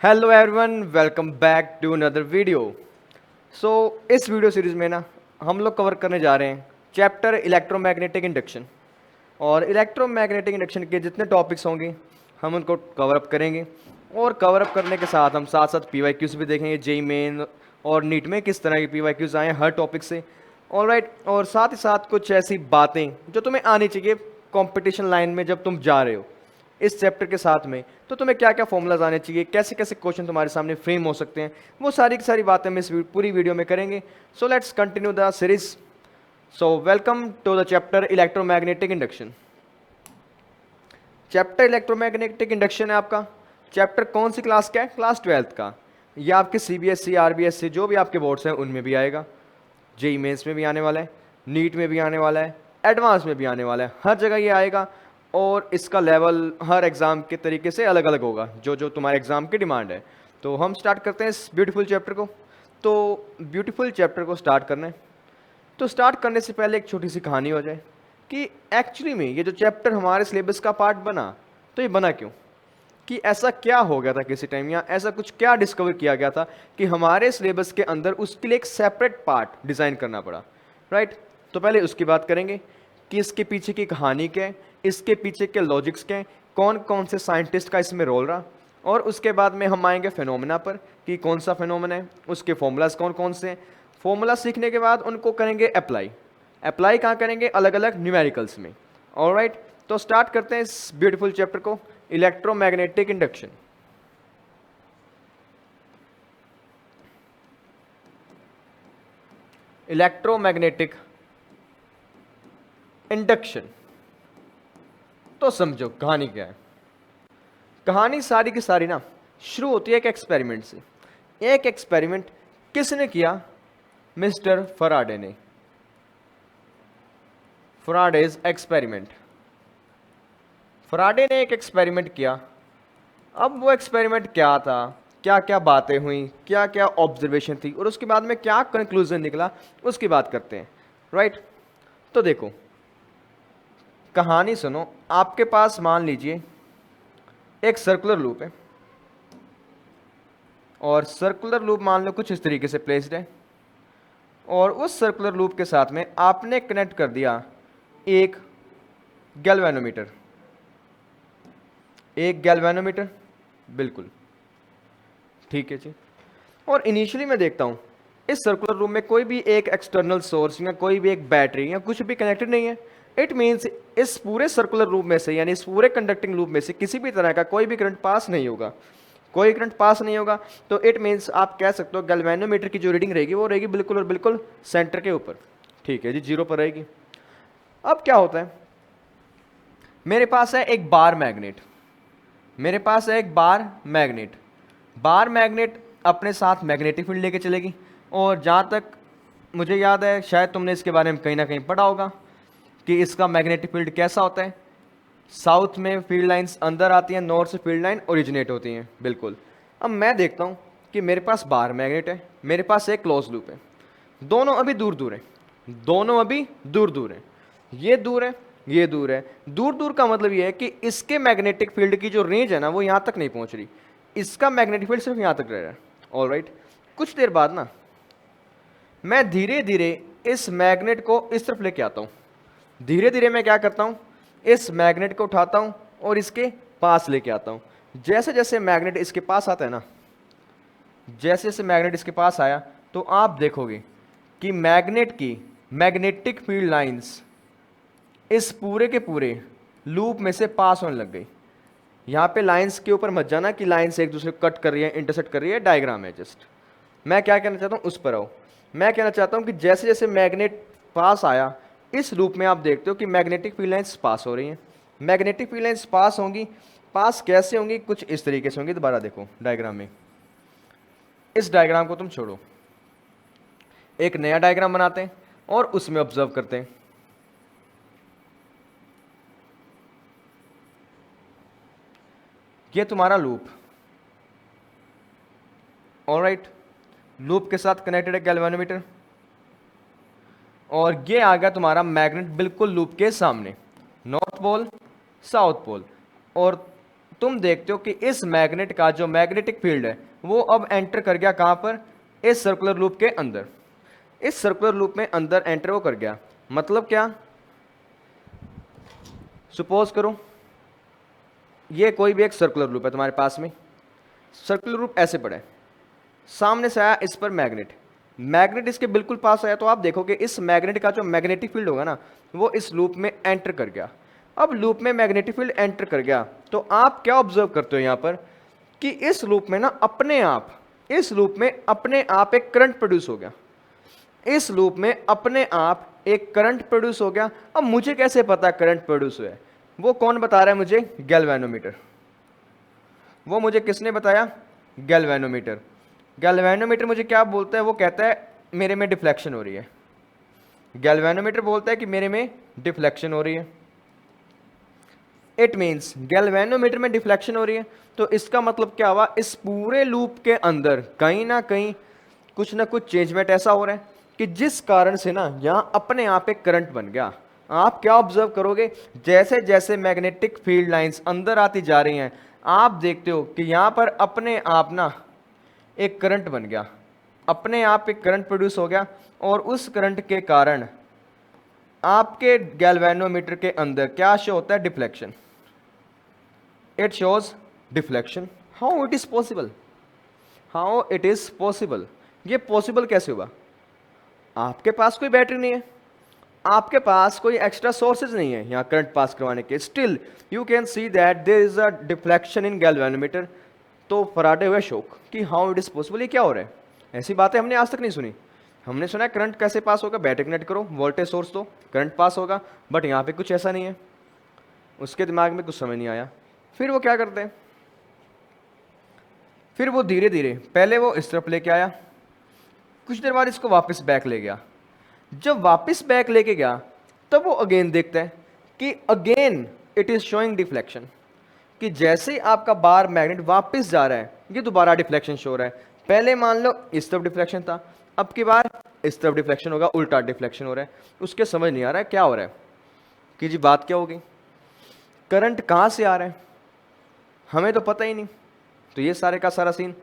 Hello everyone, welcome back to another video. So इस video series में ना हम लोग कवर करने जा रहे हैं चैप्टर इलेक्ट्रोमैग्नेटिक इंडक्शन। और इलेक्ट्रोमैग्नेटिक इंडक्शन के जितने टॉपिक्स होंगे हम उनको कवर अप करेंगे। और कवर अप करने के साथ हम साथ साथ पीवाईक्यूज़ भी देखेंगे, जेई मेन और नीट में किस तरह की पीवाईक्यूज़ आए हैं हर टॉपिक से। ऑलराइट, और साथ ही साथ कुछ ऐसी बातें जो तुम्हें आनी चाहिए कंपटीशन लाइन में जब तुम जा रहे हो इस चैप्टर के साथ में, तो तुम्हें क्या क्या फॉर्मूलाज आने चाहिए, कैसे कैसे क्वेश्चन तुम्हारे सामने फ्रेम हो सकते हैं, वो सारी की सारी बातें हम इस पूरी वीडियो में करेंगे। So let's continue the series. So welcome to the chapter electromagnetic induction. Chapter electromagnetic induction है आपका। चैप्टर कौन सी क्लास का है? क्लास 12th का। यह आपके सीबीएसई, आरबीएसई जो भी आपके बोर्ड्स हैं उनमें भी आएगा, जेई मेंस में भी आने वाला है, नीट में भी आने वाला है, एडवांस में भी आने वाला है, हर जगह ये आएगा। और इसका लेवल हर एग्ज़ाम के तरीके से अलग अलग होगा, जो जो तुम्हारे एग्ज़ाम की डिमांड है। तो हम स्टार्ट करते हैं इस ब्यूटीफुल चैप्टर को। तो ब्यूटीफुल चैप्टर को स्टार्ट करना है, तो स्टार्ट करने से पहले एक छोटी सी कहानी हो जाए कि एक्चुअली में ये जो चैप्टर हमारे सिलेबस का पार्ट बना, तो ये बना क्यों, कि ऐसा क्या हो गया था किसी टाइम, या ऐसा कुछ क्या डिस्कवर किया गया था कि हमारे सिलेबस के अंदर उसके लिए एक सेपरेट पार्ट डिज़ाइन करना पड़ा। राइट, तो पहले उसकी बात करेंगे कि इसके पीछे की कहानी क्या है, इसके पीछे के लॉजिक्स क्या हैं, कौन कौन से साइंटिस्ट का इसमें रोल रहा। और उसके बाद में हम आएंगे फिनोमेना पर कि कौन सा फिनोमेना है, उसके फॉर्मूलाज कौन कौन से हैं। फॉर्मूला सीखने के बाद उनको करेंगे अप्लाई। अप्लाई कहाँ करेंगे? अलग अलग न्यूमेरिकल्स में। ऑलराइट, तो स्टार्ट करते हैं इस ब्यूटीफुल चैप्टर को, इलेक्ट्रोमैग्नेटिक इंडक्शन। इलेक्ट्रोमैग्नेटिक इंडक्शन, तो समझो कहानी क्या है। कहानी सारी की सारी ना शुरू होती है एक एक्सपेरिमेंट से। एक एक्सपेरिमेंट किसने किया? मिस्टर फराडे ने। फराडेज एक्सपेरिमेंट। फराडे ने एक एक्सपेरिमेंट किया। अब वो एक्सपेरिमेंट क्या था, क्या क्या बातें हुई, क्या क्या ऑब्जर्वेशन थी, और उसके बाद में क्या कंक्लूजन निकला, उसकी बात करते हैं। राइट, तो देखो कहानी सुनो। आपके पास मान लीजिए एक सर्कुलर लूप है, और सर्कुलर लूप मान लो कुछ इस तरीके से प्लेस्ड है, और उस सर्कुलर लूप के साथ में आपने कनेक्ट कर दिया एक गैल्वेनोमीटर। एक गैल्वेनोमीटर, बिल्कुल ठीक है जी। और इनिशियली मैं देखता हूं इस सर्कुलर लूप में कोई भी एक एक्सटर्नल सोर्स या कोई भी एक बैटरी या कुछ भी कनेक्टेड नहीं है। इट मीन्स इस पूरे सर्कुलर लूप में से, यानी इस पूरे कंडक्टिंग लूप में से किसी भी तरह का कोई भी करंट पास नहीं होगा, कोई करंट पास नहीं होगा। तो इट मीन्स आप कह सकते हो गैल्वेनोमीटर की जो रीडिंग रहेगी वो रहेगी बिल्कुल और बिल्कुल सेंटर के ऊपर। ठीक है जी, जीरो पर रहेगी। अब क्या होता है, मेरे पास है एक बार मैग्नेट। मेरे पास है एक बार मैग्नेट। बार मैग्नेट अपने साथ मैग्नेटिक फील्ड लेके चलेगी। और जहाँ तक मुझे याद है, शायद तुमने इसके बारे में कहीं ना कहीं पढ़ा होगा कि इसका मैग्नेटिक फील्ड कैसा होता है। साउथ में फील्ड लाइंस अंदर आती हैं, नॉर्थ से फील्ड लाइन ओरिजिनेट होती हैं, बिल्कुल। अब मैं देखता हूँ कि मेरे पास बार मैग्नेट है, मेरे पास एक क्लोज लूप है। दोनों अभी दूर दूर हैं, दोनों अभी दूर दूर हैं। ये दूर है, ये दूर है। दूर दूर का मतलब ये है कि इसके मैग्नेटिक फील्ड की जो रेंज है ना वो यहाँ तक नहीं पहुँच रही, इसका मैग्नेटिक फील्ड सिर्फ यहाँ तक रह रहा है। ऑलराइट, कुछ देर बाद ना मैं धीरे धीरे इस मैग्नेट को इस तरफ लेके आता हूँ। धीरे धीरे मैं क्या करता हूँ, इस मैग्नेट को उठाता हूँ और इसके पास लेके आता हूँ। जैसे जैसे मैग्नेट इसके पास आता है ना, जैसे जैसे मैग्नेट इसके पास आया, तो आप देखोगे कि मैग्नेट की मैग्नेटिक फील्ड लाइंस इस पूरे के पूरे लूप में से पास होने लग गई। यहाँ पे लाइंस के ऊपर मत जाना कि लाइंस एक दूसरे को कट कर रही है, इंटरसेक्ट कर रही है, डायग्राम है जस्ट। मैं क्या कहना चाहता हूँ उस पर आओ। मैं कहना चाहता हूँ कि जैसे जैसे मैग्नेट पास आया, इस लूप में आप देखते हो कि मैग्नेटिक फील्ड लाइंस पास हो रही हैं। मैग्नेटिक फील्ड लाइंस पास होंगी, पास कैसे होंगी? कुछ इस तरीके से होंगी। दोबारा देखो डायग्राम में, इस डायग्राम को तुम छोड़ो, एक नया डायग्राम बनाते हैं और उसमें ऑब्जर्व करते हैं। ये तुम्हारा लूप, ऑलराइट, लूप के साथ कनेक्टेड है गैल्वेनोमीटर, और ये आ गया तुम्हारा मैग्नेट बिल्कुल लूप के सामने, नॉर्थ पोल साउथ पोल। और तुम देखते हो कि इस मैग्नेट का जो मैग्नेटिक फील्ड है वो अब एंटर कर गया कहाँ पर, इस सर्कुलर लूप के अंदर। इस सर्कुलर लूप में अंदर एंटर वो कर गया, मतलब क्या, सपोज करो ये कोई भी एक सर्कुलर लूप है तुम्हारे पास में, सर्कुलर लूप ऐसे पड़ा है, सामने से आया इस पर मैग्नेट, मैग्नेट इसके बिल्कुल पास आया, तो आप देखोगे इस मैग्नेट का जो मैग्नेटिक फील्ड होगा ना वो इस लूप में एंटर कर गया। अब लूप में मैग्नेटिक फील्ड एंटर कर गया तो आप क्या ऑब्जर्व करते हो यहाँ पर कि इस लूप में ना अपने आप, इस लूप में अपने आप एक करंट प्रोड्यूस हो गया, इस लूप में अपने आप एक करंट प्रोड्यूस हो गया। अब मुझे कैसे पता करंट प्रोड्यूस हुआ है, वो कौन बता रहा है मुझे, गैल्वेनोमीटर। वो मुझे किसने बताया, गैल्वेनोमीटर। गैल्वेनोमीटर मुझे क्या बोलता है, वो कहता है मेरे में डिफ्लेक्शन हो रही है। गैल्वेनोमीटर बोलता है कि मेरे में डिफ्लेक्शन हो रही है। इट मीन्स गैल्वेनोमीटर में डिफ्लेक्शन हो रही है, तो इसका मतलब क्या हुआ, इस पूरे लूप के अंदर कहीं ना कहीं कुछ ना कुछ चेंजमेंट ऐसा हो रहा है कि जिस कारण से ना यहाँ अपने आप एक करंट बन गया। आप क्या ऑब्जर्व करोगे, जैसे जैसे मैग्नेटिक फील्ड लाइंस अंदर आती जा रही हैं आप देखते हो कि यहाँ पर अपने आप ना एक करंट बन गया, अपने आप एक करंट प्रोड्यूस हो गया, और उस करंट के कारण आपके गैल्वेनोमीटर के अंदर क्या शो होता है, deflection. It shows deflection. How it is possible, how it is possible, ये पॉसिबल कैसे हुआ, आपके पास कोई बैटरी नहीं है, आपके पास कोई एक्स्ट्रा सोर्सेज नहीं है यहाँ करंट पास करवाने के, still you can see that there is a deflection in galvanometer. तो फराडे हुए शौक कि हाउ इट इज पॉसिबल, ये क्या हो रहा है, ऐसी बातें हमने आज तक नहीं सुनी। हमने सुना है करंट कैसे पास होगा, बैटरी कनेक्ट करो, वोल्टेज सोर्स दो, करंट पास होगा, बट यहाँ पे कुछ ऐसा नहीं है। उसके दिमाग में कुछ समझ नहीं आया। फिर वो क्या करते हैं, फिर वो धीरे धीरे पहले वो इस तरफ लेके आया, कुछ देर बाद इसको वापस बैक ले गया। जब वापस बैक लेके गया तब वो अगेन देखता है कि again it is showing deflection, कि जैसे ही आपका बार मैग्नेट वापस जा रहा है ये दोबारा डिफ्लेक्शन शो रहा है। पहले मान लो इस तरफ डिफ्लेक्शन था, अब की बार इस तरफ डिफ्लेक्शन होगा, उल्टा डिफ्लेक्शन हो रहा है। उसके समझ नहीं आ रहा है क्या हो रहा है कि जी बात क्या होगी, करंट कहाँ से आ रहा है हमें तो पता ही नहीं। तो ये सारे का सारा सीन,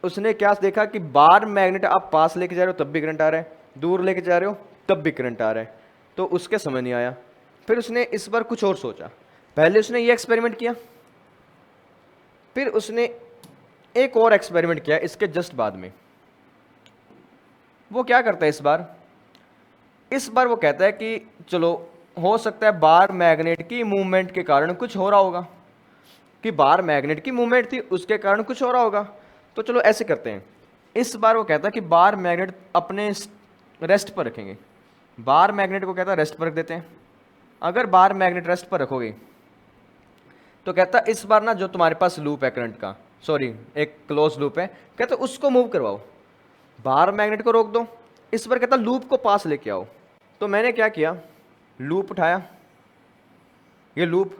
उसने क्या देखा कि बार मैग्नेट आप पास लेके जा रहे हो तब भी करंट आ रहा है, दूर लेके जा रहे हो तब भी करंट आ रहा है, तो उसके समझ नहीं आया। फिर उसने इस बार कुछ और सोचा, पहले उसने ये एक्सपेरिमेंट किया, फिर उसने एक और एक्सपेरिमेंट किया इसके जस्ट बाद में। वो क्या करता है इस बार वो कहता है कि चलो हो सकता है बार मैग्नेट की मूवमेंट के कारण कुछ हो रहा होगा, कि बार मैग्नेट की मूवमेंट थी उसके कारण कुछ हो रहा होगा, तो चलो ऐसे करते हैं। इस बार वो कहता है कि बार मैग्नेट अपने रेस्ट पर रखेंगे, बार मैग्नेट को कहता है रेस्ट पर रख देते हैं। अगर बार मैग्नेट रेस्ट पर रखोगे तो कहता है इस बार ना जो तुम्हारे पास लूप है करंट का, सॉरी एक क्लोज लूप है, कहता है उसको मूव करवाओ, बार मैग्नेट को रोक दो। इस बार कहता लूप को पास लेके आओ। तो मैंने क्या किया, लूप उठाया, ये लूप,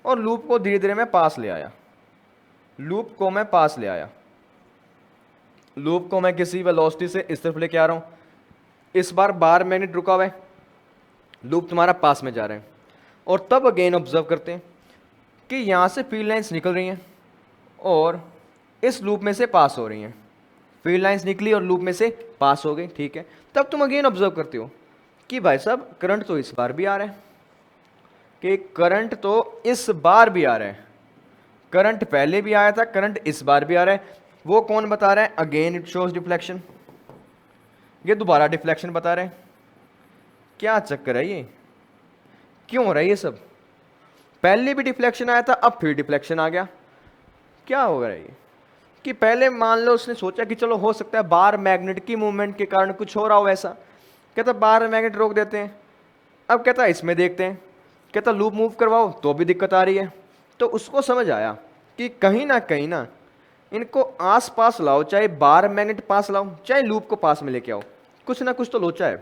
और लूप को धीरे धीरे मैं पास ले आया, लूप को मैं पास ले आया, लूप को मैं किसी वेलोसिटी से इस तरफ लेके आ रहा हूं। इस बार मैग्नेट रुका हुआ है, लूप तुम्हारा पास में जा रहा है, और तब अगेन ऑब्जर्व करते हैं कि यहां से फील्ड लाइंस निकल रही हैं और इस लूप में से पास हो रही हैं। फील्ड लाइंस निकली और लूप में से पास हो गई, ठीक है। तब तुम अगेन ऑब्जर्व करते हो कि भाई साहब करंट तो इस बार भी आ रहा है, कि करंट तो इस बार भी आ रहा है, करंट पहले भी आया था, करंट इस बार भी आ रहा है। वो कौन बता रहा है, अगेन इट शोज डिफ्लेक्शन, ये दोबारा डिफ्लेक्शन बता रहे हैं। क्या चक्कर है ये, क्यों हो रहा है ये सब, पहले भी डिफ्लेक्शन आया था अब फिर डिफ्लेक्शन आ गया, क्या हो रहा है ये। कि पहले मान लो उसने सोचा कि चलो हो सकता है बार मैग्नेट की मूवमेंट के कारण कुछ हो रहा हो ऐसा, कहता बार मैग्नेट रोक देते हैं। अब कहता इसमें देखते हैं, कहता लूप मूव करवाओ तो भी दिक्कत आ रही है। तो उसको समझ आया कि कहीं ना इनको आस पास लाओ, चाहे बार मैग्नेट पास लाओ चाहे लूप को पास में लेके आओ, कुछ ना कुछ तो लोचा है,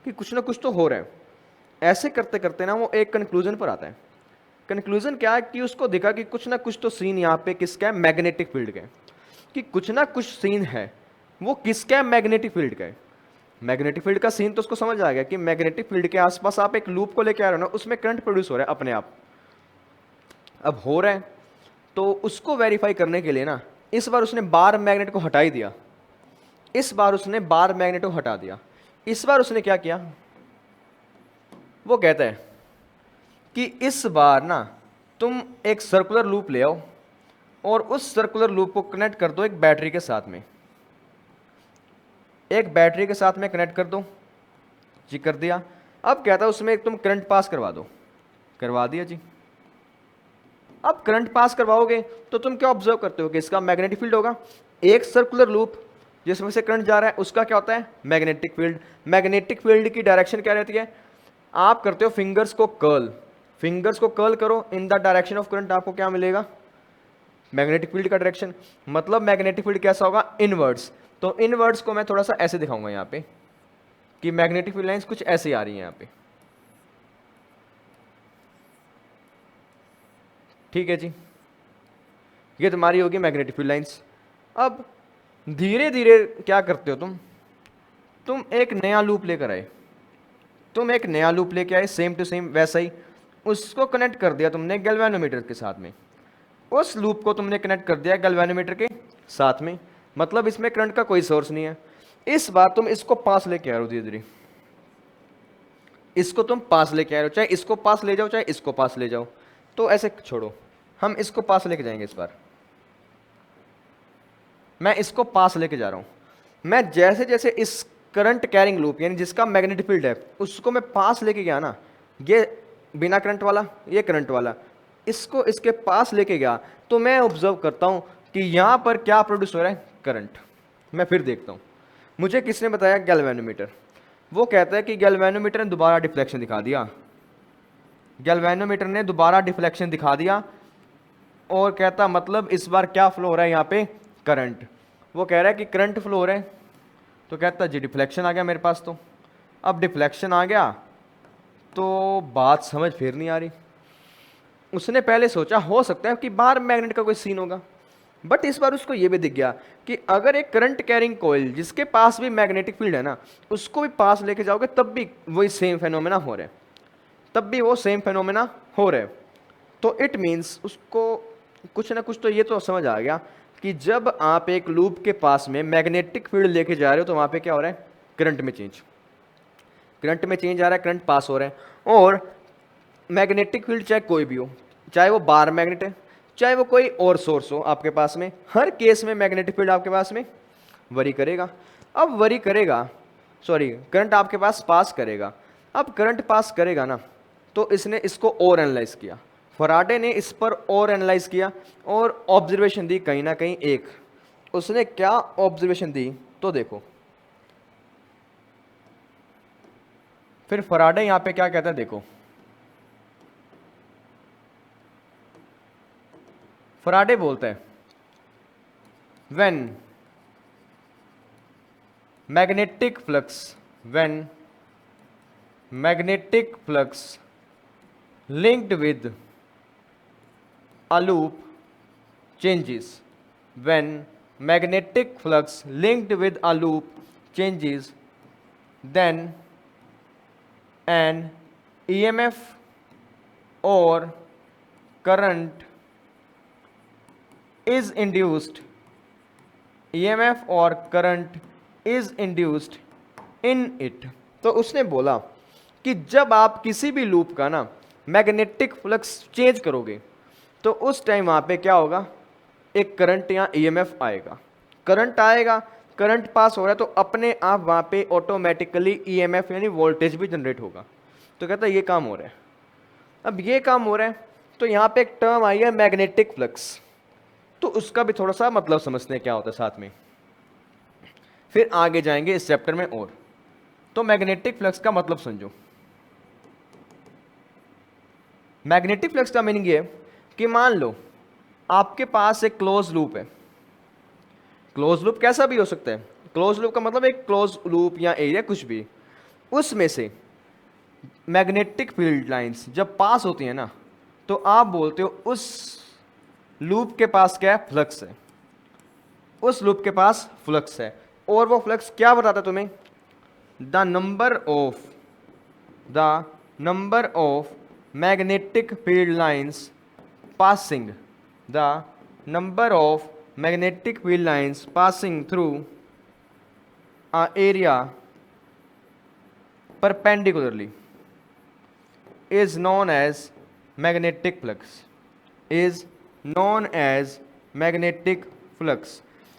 कि कुछ ना कुछ तो हो रहा है। ऐसे करते करते ना वो एक कंक्लूजन पर आता है। कंक्लूजन क्या है कि उसको दिखा कि कुछ ना कुछ तो सीन यहाँ पे किसका है, मैग्नेटिक फील्ड का है, कि कुछ ना कुछ सीन है, वो किसका है, मैग्नेटिक फील्ड का है। मैग्नेटिक फील्ड का सीन तो उसको समझ आ गया कि मैग्नेटिक फील्ड के आसपास आप एक लूप को लेके आ रहे हो ना, उसमें करंट प्रोड्यूस हो रहा है अपने आप। अब हो रहा है तो उसको वेरीफाई करने के लिए ना इस बार उसने बार मैग्नेट को हटा ही दिया, इस बार उसने बार मैग्नेट को हटा दिया। इस बार उसने क्या किया, वो कहता है कि इस बार ना तुम एक सर्कुलर लूप ले आओ और उस सर्कुलर लूप को कनेक्ट कर दो एक बैटरी के साथ में, एक बैटरी के साथ में कनेक्ट कर दो जी। कर दिया। अब कहता है उसमें तुम करंट पास करवा दो, करवा दिया जी। अब करंट पास करवाओगे तो तुम क्या ऑब्जर्व करते हो कि इसका मैग्नेटिक फील्ड होगा, एक सर्कुलर लूप जिसमें से करंट जा रहा है उसका क्या होता है, मैग्नेटिक फील्ड। मैग्नेटिक फील्ड की डायरेक्शन क्या रहती है, आप करते हो फिंगर्स को कर्ल, फिंगर्स को कर्ल करो in the direction of current, आपको क्या मिलेगा, मैग्नेटिक फील्ड का डायरेक्शन। मतलब मैग्नेटिक फील्ड कैसा होगा, इनवर्ड्स। तो इनवर्ड्स को मैं थोड़ा सा ऐसे दिखाऊंगा यहाँ पे कि मैग्नेटिक फील्ड लाइंस कुछ ऐसे आ रही हैं यहाँ पे, ठीक है जी। ये तुम्हारी होगी मैग्नेटिक फील्ड लाइंस। अब धीरे धीरे क्या करते हो तुम एक नया लूप लेकर आए, तुम एक नया लूप लेके आए सेम टू सेम वैसा ही, उसको कनेक्ट कर दिया तुमने गैल्वेनोमीटर के साथ में, उस लूप को तुमने कनेक्ट कर दिया गैल्वेनोमीटर के साथ में। मतलब इसमें करंट का कोई सोर्स नहीं है। इस बार तुम इसको पास लेके आ रहे हो धीरे धीरे, इसको तुम पास लेके आ रहे हो, चाहे इसको पास ले जाओ चाहे इसको पास ले जाओ। तो ऐसे छोड़ो, हम इसको पास लेके जाएंगे। इस बार मैं इसको पास लेके जा रहा हूं। मैं जैसे जैसे इस करंट कैरिंग लूप यानी जिसका मैग्नेटिक फील्ड है उसको मैं पास लेके गया ना, ये बिना करंट वाला, ये करंट वाला, इसको इसके पास लेके गया, तो मैं ऑब्जर्व करता हूं कि यहां पर क्या प्रोड्यूस हो रहा है, करंट। मैं फिर देखता हूं, मुझे किसने बताया, गैल्वेनोमीटर। वो कहता है कि गैल्वेनोमीटर ने दोबारा डिफ्लेक्शन दिखा दिया, गैल्वेनोमीटर ने दोबारा डिफ्लेक्शन दिखा दिया और कहता मतलब इस बार क्या फ्लो हो रहा है यहाँ पे, करंट। वो कह रहा है कि करंट फ्लो हो रहा है, तो कहता जी डिफ्लेक्शन आ गया मेरे पास। तो अब डिफ्लेक्शन आ गया तो बात समझ फिर नहीं आ रही। उसने पहले सोचा हो सकता है कि बाहर मैग्नेट का कोई सीन होगा, बट इस बार उसको ये भी दिख गया कि अगर एक करंट कैरिंग कॉइल जिसके पास भी मैग्नेटिक फील्ड है ना, उसको भी पास लेके जाओगे तब भी वही सेम फेनोमेना हो रहे, तब भी वो सेम फेनोमेना हो रहे। तो इट मीन्स उसको कुछ ना कुछ तो ये तो समझ आ गया कि जब आप एक लूप के पास में मैग्नेटिक फील्ड लेके जा रहे हो तो वहां पे क्या हो रहा है, करंट में चेंज, करंट में चेंज आ रहा है, करंट पास हो रहा है। और मैग्नेटिक फील्ड चाहे कोई भी हो, चाहे वो बार मैग्नेट है चाहे वो कोई और सोर्स हो आपके पास में, हर केस में मैग्नेटिक फील्ड आपके पास में वरी करेगा। अब वरी करेगा, सॉरी करंट आपके पास पास करेगा। अब करंट पास करेगा ना, तो इसने इसको और एनालाइज किया, फराडे ने इस पर और एनालाइज किया और ऑब्जर्वेशन दी कहीं ना कहीं एक। उसने क्या ऑब्जर्वेशन दी तो देखो, फिर फराडे यहां पे क्या कहता है देखो। फराडे बोलता है when magnetic flux, when magnetic flux linked with a loop changes, when magnetic flux linked with a loop changes, then an EMF or current is induced, EMF or current is induced in it। तो उसने बोला कि जब आप किसी भी loop का ना मैग्नेटिक फ्लक्स चेंज करोगे तो उस टाइम वहां पे क्या होगा, एक करंट या ईएमएफ आएगा, करंट आएगा, करंट पास हो रहा है तो अपने आप वहां पे ऑटोमेटिकली ईएमएफ यानी वोल्टेज भी जनरेट होगा। तो कहता है ये काम हो रहा है। अब ये काम हो रहा है तो यहाँ पे एक टर्म आई है मैग्नेटिक फ्लक्स, तो उसका भी थोड़ा सा मतलब समझते हैं क्या होता है साथ में, फिर आगे जाएंगे इस चैप्टर में और। तो मैग्नेटिक फ्लक्स का मतलब समझो। मैग्नेटिक फ्लक्स का मीनिंग ये है कि मान लो आपके पास एक क्लोज लूप है, क्लोज लूप कैसा भी हो सकता है, क्लोज लूप का मतलब एक क्लोज लूप या एरिया कुछ भी, उसमें से मैग्नेटिक फील्ड लाइंस जब पास होती हैं ना तो आप बोलते हो उस लूप के पास क्या है, फ्लक्स है, उस लूप के पास फ्लक्स है। और वो फ्लक्स क्या बताता है तुम्हें, the number of magnetic field lines passing the number of magnetic field lines passing through a area perpendicularly is known as magnetic flux, is known as magnetic flux।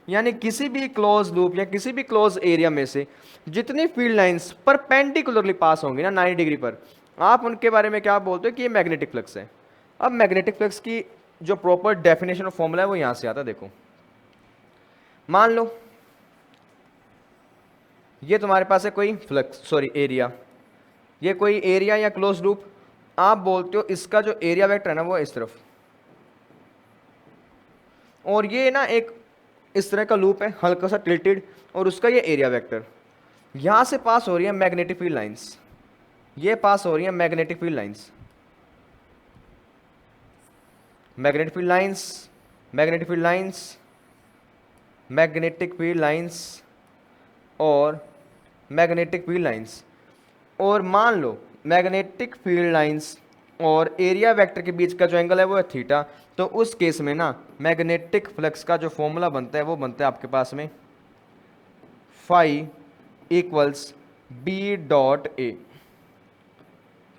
यानी किसी भी क्लोज लूप या किसी भी क्लोज एरिया में से जितनी field lines perpendicularly पास होंगी ना 90 डिग्री पर, आप उनके बारे में क्या बोलते हो कि ये मैग्नेटिक फ्लक्स है। अब मैग्नेटिक फ्लक्स की जो प्रॉपर डेफिनेशन ऑफ फॉर्मूला है वो यहां से आता है। देखो, मान लो ये तुम्हारे पास है कोई फ्लक्स, सॉरी एरिया, ये कोई एरिया या क्लोज लूप। आप बोलते हो इसका जो एरिया वेक्टर है ना वो है इस तरफ, और ये ना एक इस तरह का लूप है हल्का सा टिल्टेड, और उसका ये एरिया वेक्टर। यहां से पास हो रही है मैग्नेटिक फील्ड लाइंस, ये पास हो रही है magnetic field lines, magnetic field lines, magnetic field lines, magnetic field lines और मैग्नेटिक फील्ड लाइंस। और मान लो मैग्नेटिक फील्ड लाइंस और एरिया वेक्टर के बीच का जो एंगल है वो है थीटा, तो उस केस में ना मैग्नेटिक फ्लक्स का जो फॉर्मूला बनता है वो बनता है आपके पास में phi equals B dot A,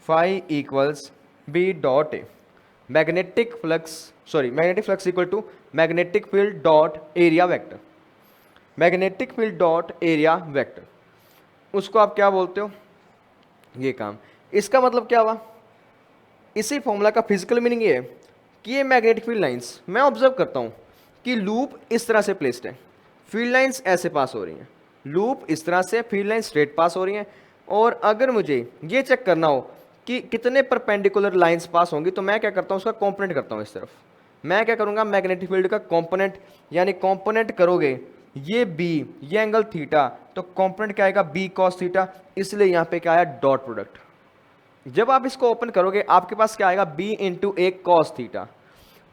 phi equals B dot A. Magnetic flux, sorry magnetic flux equal to magnetic field dot area vector, magnetic field dot area vector, उसको आप क्या बोलते हो, ये काम। इसका मतलब क्या हुआ, इसी फॉर्मूला का फिजिकल मीनिंग ये है कि ये मैग्नेटिक फील्ड लाइंस, मैं ऑब्जर्व करता हूं कि लूप इस तरह से प्लेस्ड है, फील्ड लाइंस ऐसे पास हो रही हैं, लूप इस तरह से, फील्ड लाइंस स्ट्रेट पास हो रही हैं। और अगर मुझे ये चेक करना हो कि कितने परपेंडिकुलर लाइंस पास होंगी, तो मैं क्या करता हूँ, उसका कॉम्पोनेंट करता हूँ इस तरफ। मैं क्या करूँगा, मैग्नेटिक फील्ड का कॉम्पोनेंट, यानी कॉम्पोनेंट करोगे ये बी, ये एंगल थीटा, तो कॉम्पोनेंट क्या आएगा, बी कॉस थीटा, इसलिए यहाँ पे क्या आया, डॉट प्रोडक्ट। जब आप इसको ओपन करोगे आपके पास क्या आएगा, बी इंटू ए कॉस थीटा,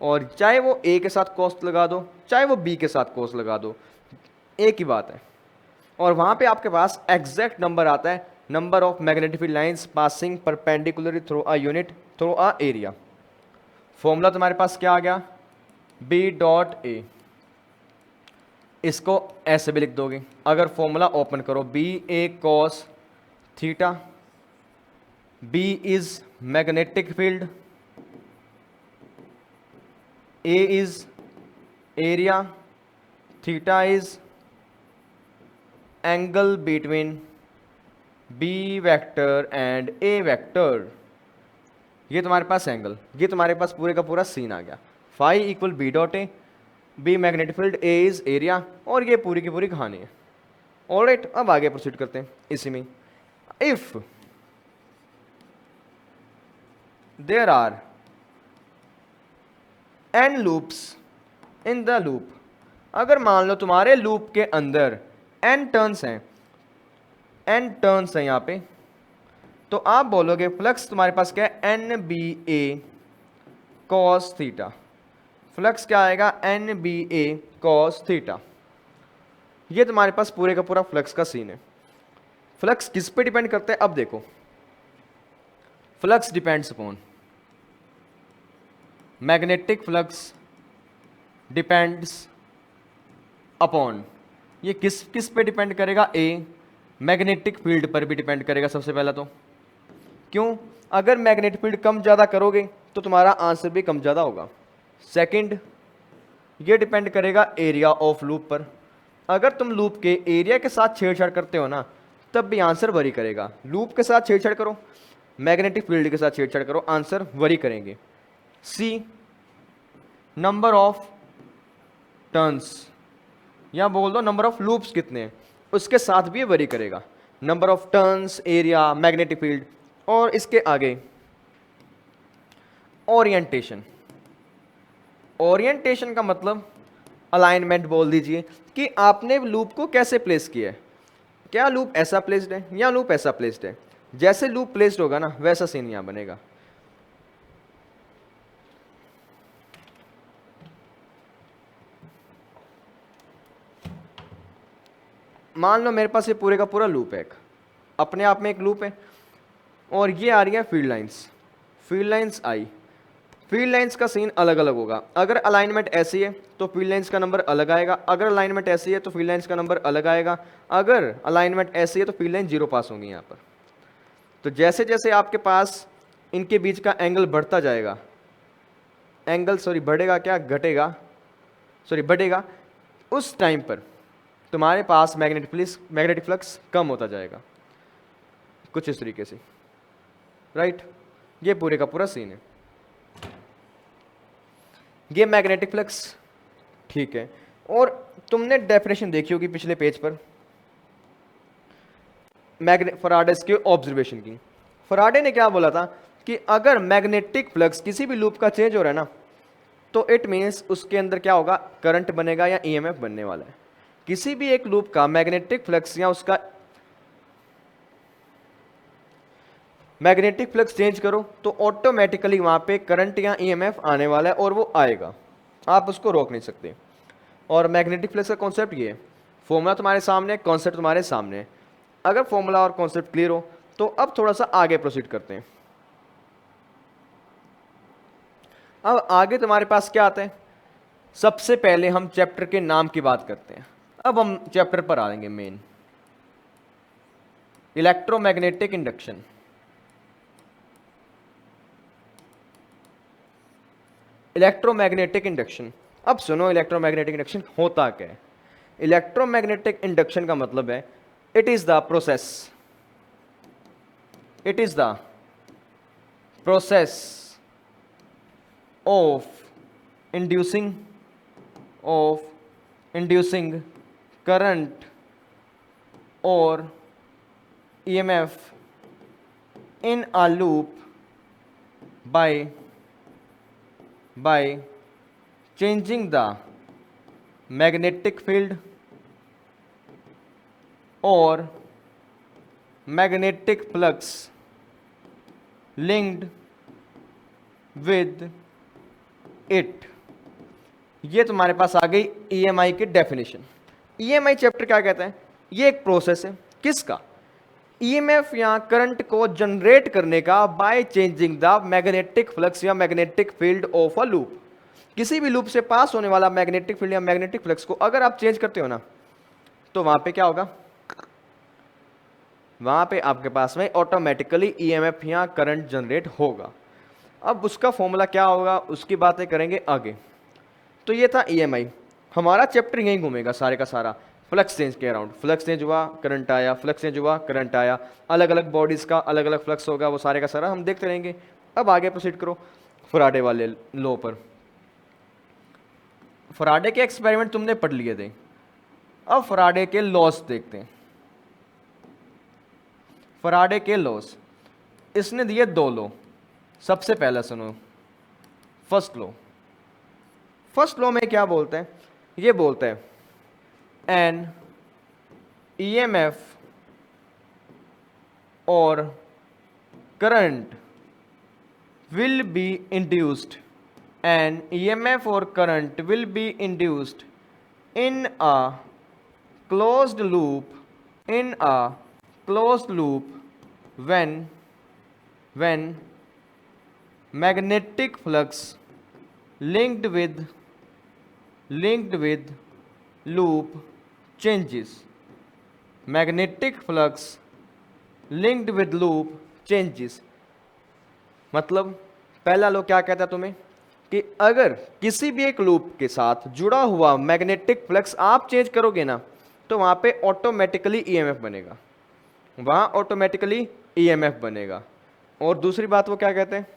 और चाहे वो ए के साथ कॉस लगा दो, चाहे वो बी के साथ कॉस लगा दो, एक ही बात है। और वहां पे आपके पास एग्जैक्ट नंबर आता है, number of magnetic field lines passing perpendicularly through a unit through a area. Formula तुम्हारे पास क्या आ गया, बी डॉट ए। इसको ऐसे भी लिख दोगे, अगर फॉर्मूला ओपन करो, B A cos theta, B is magnetic field, A is area, theta is angle between B vector and A vector। ये तुम्हारे पास एंगल, ये तुम्हारे पास पूरे का पूरा सीन आ गया। Phi equal B dot A, B magnetic field, A is area, और ये पूरी की पूरी कहानी है। ऑलराइट, अब आगे प्रोसीड करते हैं इसी में। If there are n loops in the loop, अगर मान लो तुम्हारे लूप के अंदर n टर्न्स हैं, n टर्न्स हैं यहाँ पे, तो आप बोलोगे फ्लक्स तुम्हारे पास क्या है, N B A cos theta. Flux क्या आएगा, N B A cos theta. ये तुम्हारे पास पूरे का पूरा फ्लक्स का सीन है। फ्लक्स किस पे डिपेंड करता है, अब देखो, flux depends upon, magnetic flux depends upon, ये किस किस पे डिपेंड करेगा, ए मैग्नेटिक फील्ड पर भी डिपेंड करेगा सबसे पहला तो। क्यों, अगर मैग्नेटिक फील्ड कम ज़्यादा करोगे तो तुम्हारा आंसर भी कम ज़्यादा होगा। सेकंड, ये डिपेंड करेगा एरिया ऑफ लूप पर, अगर तुम लूप के एरिया के साथ छेड़छाड़ करते हो ना तब भी आंसर वरी करेगा। लूप के साथ छेड़छाड़ करो, मैग्नेटिक फील्ड के साथ छेड़छाड़ करो, आंसर वरी करेंगे। सी, नंबर ऑफ टर्न्स, या बोल दो नंबर ऑफ लूप्स कितने हैं, उसके साथ भी वरी करेगा। Number of turns, area, magnetic field, और इसके आगे ओरिएंटेशन। ओरिएंटेशन का मतलब अलाइनमेंट बोल दीजिए कि आपने लूप को कैसे प्लेस किया है, क्या लूप ऐसा प्लेस्ड है या लूप ऐसा प्लेस्ड है। जैसे लूप प्लेस्ड होगा ना वैसा सीन यहां बनेगा। मान लो मेरे पास ये पूरे का पूरा लूप है, एक अपने आप में एक लूप है, और ये आ रही है फील्ड लाइंस, फील्ड लाइंस आई, फील्ड लाइंस का सीन अलग अलग होगा। अगर अलाइनमेंट ऐसी है तो फील्ड लाइंस का नंबर अलग आएगा, अगर अलाइनमेंट ऐसी है तो फील्ड लाइंस का नंबर अलग आएगा, अगर अलाइनमेंट ऐसी है तो फील्ड लाइन 0 पास होंगी यहाँ पर। तो जैसे जैसे आपके पास इनके बीच का एंगल बढ़ता जाएगा, एंगल सॉरी बढ़ेगा क्या घटेगा, सॉरी बढ़ेगा, उस टाइम पर तुम्हारे पास मैग्नेटिक फ्लक्स कम होता जाएगा, कुछ इस तरीके से, राइट। ये पूरे का पूरा सीन है, ये मैग्नेटिक फ्लक्स, ठीक है। और तुमने डेफिनेशन देखी होगी पिछले पेज पर फराडेस के ऑब्जर्वेशन की। फराडे ने क्या बोला था कि अगर मैग्नेटिक फ्लक्स किसी भी लूप का चेंज हो रहा है ना, तो इट मीन्स उसके अंदर क्या होगा, करंट बनेगा या ईएमएफ बनने वाला है। किसी भी एक लूप का मैग्नेटिक फ्लक्स या उसका मैग्नेटिक फ्लक्स चेंज करो तो ऑटोमेटिकली वहां पे करंट या ईएमएफ आने वाला है और वो आएगा, आप उसको रोक नहीं सकते। और मैग्नेटिक फ्लक्स का कॉन्सेप्ट ये है, फॉर्मूला तुम्हारे सामने, कॉन्सेप्ट तुम्हारे सामने। अगर फॉर्मूला और कॉन्सेप्ट क्लियर हो तो अब थोड़ा सा आगे प्रोसीड करते हैं। अब आगे तुम्हारे पास क्या आता है, सबसे पहले हम चैप्टर के नाम की बात करते हैं। अब हम चैप्टर पर आ जाएंगे main, electromagnetic induction. Electromagnetic induction, अब सुनो इलेक्ट्रोमैग्नेटिक इंडक्शन होता क्या है। इलेक्ट्रोमैग्नेटिक इंडक्शन का मतलब है it is the process, it is the process of inducing current और EMF in a loop by changing the magnetic field or magnetic flux linked with it। ये तुम्हारे पास आ गई ईएमआई की डेफिनेशन। ईएमआई चैप्टर क्या कहता है, ये एक प्रोसेस है किसका, ईएमएफ या करंट को जनरेट करने का by changing the magnetic flux या magnetic field of a loop. किसी भी लूप से पास होने वाला मैग्नेटिक फील्ड या मैग्नेटिक फ्लक्स को अगर आप चेंज करते हो ना, तो वहां पे क्या होगा, वहां पे आपके पास में ऑटोमेटिकली ईएमएफ या करंट जनरेट होगा। अब उसका फॉर्मूला क्या होगा उसकी बातें करेंगे आगे। तो ये था ईएमआई, हमारा चैप्टर यहीं घूमेगा सारे का सारा, फ्लक्स चेंज के अराउंड। फ्लक्स चेंज हुआ करंट आया, फ्लक्स चेंज हुआ करंट आया, अलग अलग बॉडीज का अलग अलग फ्लक्स होगा, वो सारे का सारा हम देखते रहेंगे। अब आगे प्रोसीड करो फराडे वाले लॉ पर। फराडे के एक्सपेरिमेंट तुमने पढ़ लिए थे, अब फराडे के लॉस देखते हैं। फराडे के लॉस, इसने दिए दो लॉ। सबसे पहला सुनो फर्स्ट लॉ। फर्स्ट लॉ में क्या बोलते हैं, ये बोलते हैं an EMF or current will be induced, an EMF or current will be induced in a closed loop, in a closed loop when magnetic flux linked with loop changes, magnetic flux linked with loop changes. मतलब पहला law क्या कहता है तुम्हें कि अगर किसी भी एक लूप के साथ जुड़ा हुआ मैग्नेटिक फ्लक्स आप चेंज करोगे ना, तो वहां पे ऑटोमेटिकली ईएमएफ बनेगा, वहां ऑटोमेटिकली ईएमएफ बनेगा। और दूसरी बात वो क्या कहते हैं,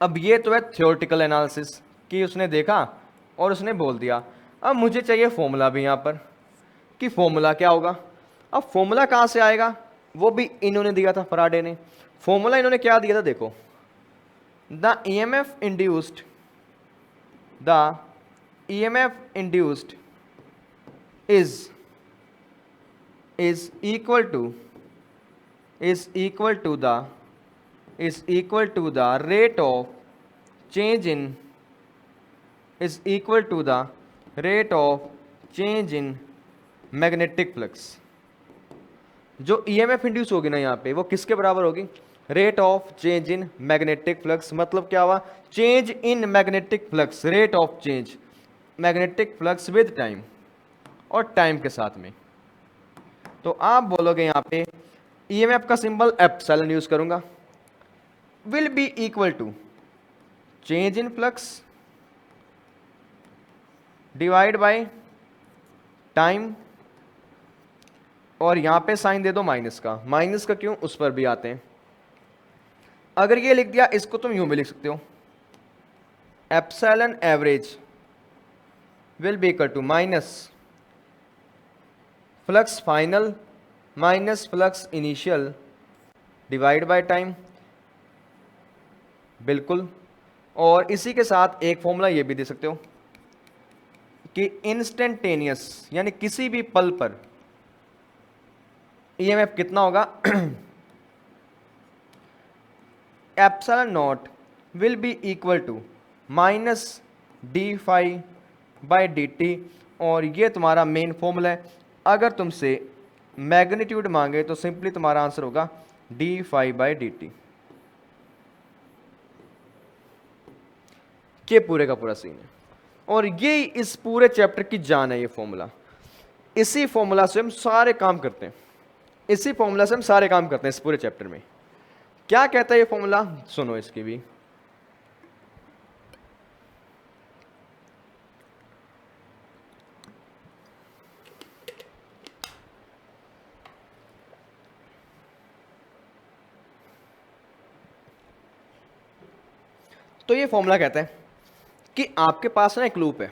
अब ये तो है थ्योरेटिकल एनालिसिस कि उसने देखा और उसने बोल दिया। अब मुझे चाहिए फॉर्मूला भी यहाँ पर कि फॉर्मूला क्या होगा। अब फॉर्मूला कहाँ से आएगा, वो भी इन्होंने दिया था, फराडे ने। फॉर्मूला इन्होंने क्या दिया था, देखो, the EMF induced is equal to the rate of change in magnetic flux. जो ईएमएफ इंड्यूस होगी ना यहाँ पे, वो किसके बराबर होगी, rate of change in magnetic flux मतलब क्या हुआ, change in magnetic flux, rate of change magnetic flux with time, और टाइम के साथ में। तो आप बोलोगे यहां पे ईएमएफ का सिंबल एप्सिलॉन यूज करूंगा, will be equal to change in flux divide by time, और यहां पे साइन दे दो माइनस का क्यों, उस पर भी आते हैं। अगर ये लिख दिया, इसको तुम यूं भी लिख सकते हो, epsilon average will be equal to minus flux final minus flux initial divide by time, बिल्कुल। और इसी के साथ एक फॉर्मूला ये भी दे सकते हो कि इंस्टेंटेनियस यानी किसी भी पल पर ईएमएफ कितना होगा, epsilon naught will be equal to minus d phi by D T, और ये तुम्हारा मेन फॉर्मूला है। अगर तुमसे मैग्नीट्यूड मांगे तो सिंपली तुम्हारा आंसर होगा d phi by D t. ये पूरे का पूरा सीन है, और ये इस पूरे चैप्टर की जान है ये फॉर्मूला। इसी फॉर्मूला से हम सारे काम करते हैं, इसी फॉर्मूला से हम सारे काम करते हैं इस पूरे चैप्टर में। क्या कहता है ये फॉर्मूला, सुनो इसकी भी। तो ये फॉर्मूला कहता है कि आपके पास ना एक लूप है,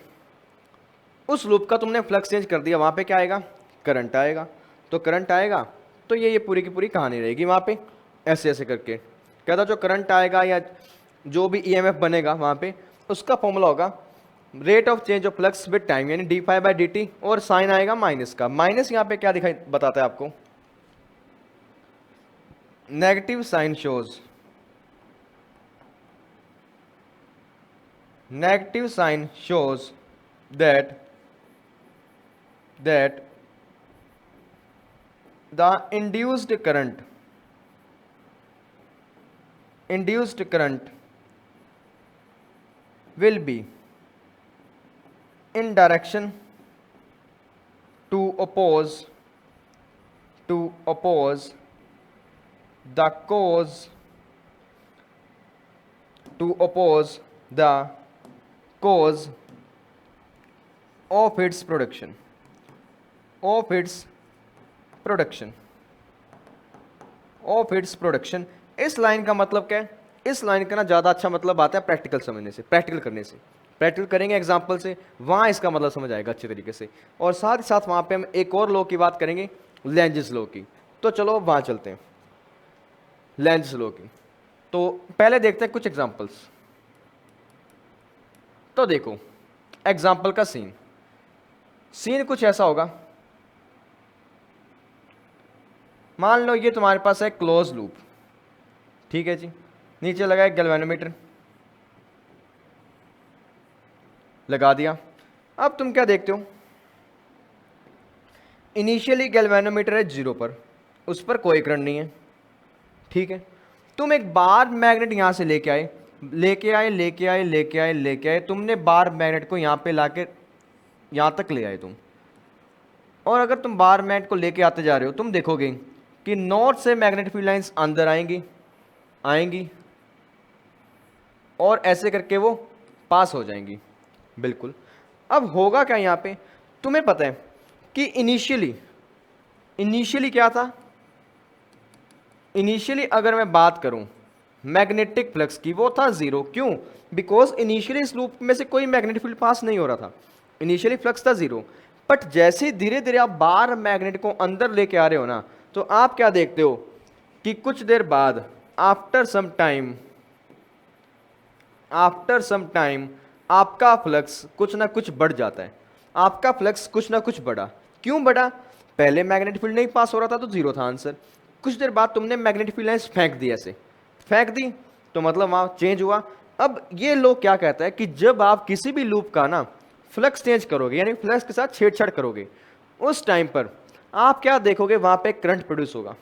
उस लूप का तुमने फ्लक्स चेंज कर दिया, वहां पे क्या आएगा, करंट आएगा। तो करंट आएगा तो ये पूरी की पूरी कहानी रहेगी वहां पे, ऐसे ऐसे करके कहता जो करंट आएगा या जो भी ईएमएफ बनेगा वहां पे, उसका फॉर्मूला होगा rate of change of flux with time यानी D phi by D T, और साइन आएगा माइनस का। माइनस यहाँ पे क्या दिखाई बताता है आपको, negative sign shows, negative sign shows that the induced current will be in direction to oppose the cause of its production, इस लाइन का मतलब क्या है, इस लाइन का ना ज़्यादा अच्छा मतलब आता है प्रैक्टिकल समझने से, प्रैक्टिकल करने से। प्रैक्टिकल करेंगे एग्जाम्पल से, वहाँ इसका मतलब समझ आएगा अच्छे तरीके से। और साथ ही साथ वहाँ पे हम एक और लॉ की बात करेंगे, लेंजिस लॉ की। तो चलो वहाँ चलते हैं, लेंजिस लॉ की। तो पहले देखते हैं कुछ एग्जाम्पल्स। तो देखो एग्जाम्पल का सीन कुछ ऐसा होगा, मान लो ये तुम्हारे पास है क्लोज लूप, ठीक है जी, नीचे लगा एक गैल्वेनोमीटर लगा दिया। अब तुम क्या देखते हो, इनिशियली गैल्वेनोमीटर है 0 पर, उस पर कोई करंट नहीं है, ठीक है। तुम एक बार मैग्नेट यहां से लेके आए, तुमने बार मैग्नेट को यहाँ पे लाके यहाँ तक ले आए तुम। और अगर तुम बार मैग्नेट को लेके आते जा रहे हो, तुम देखोगे कि नॉर्थ से मैग्नेटिक फील्ड लाइंस अंदर आएंगी और ऐसे करके वो पास हो जाएंगी, बिल्कुल। अब होगा क्या यहाँ पे, तुम्हें पता है कि इनिशियली क्या था, इनिशियली अगर मैं बात करूं मैग्नेटिक फ्लक्स की, वो था 0। क्यों, बिकॉज इनिशियली इस लूप में से कोई मैग्नेटिक फील्ड पास नहीं हो रहा था, इनिशियली फ्लक्स था 0। बट जैसे धीरे धीरे आप बार मैग्नेट को अंदर लेके आ रहे हो ना, तो आप क्या देखते हो कि कुछ देर बाद आफ्टर सम टाइम आपका फ्लक्स कुछ ना कुछ बढ़ जाता है, आपका फ्लक्स कुछ ना कुछ बढ़ा। क्यों बढ़ा, पहले मैग्नेटिक फील्ड नहीं पास हो रहा था तो 0 था आंसर। कुछ देर बाद तुमने मैग्नेटिक फील्ड लाइंस फेंक दी, ऐसे फेंक दी तो मतलब वहां चेंज हुआ। अब ये लो क्या कहता है कि जब आप किसी भी लूप का ना फ्लक्स चेंज करोगे, यानी फ्लक्स के साथ छेड़छाड़ करोगे, उस टाइम पर आप क्या देखोगे, वहां पे करंट प्रोड्यूस होगा,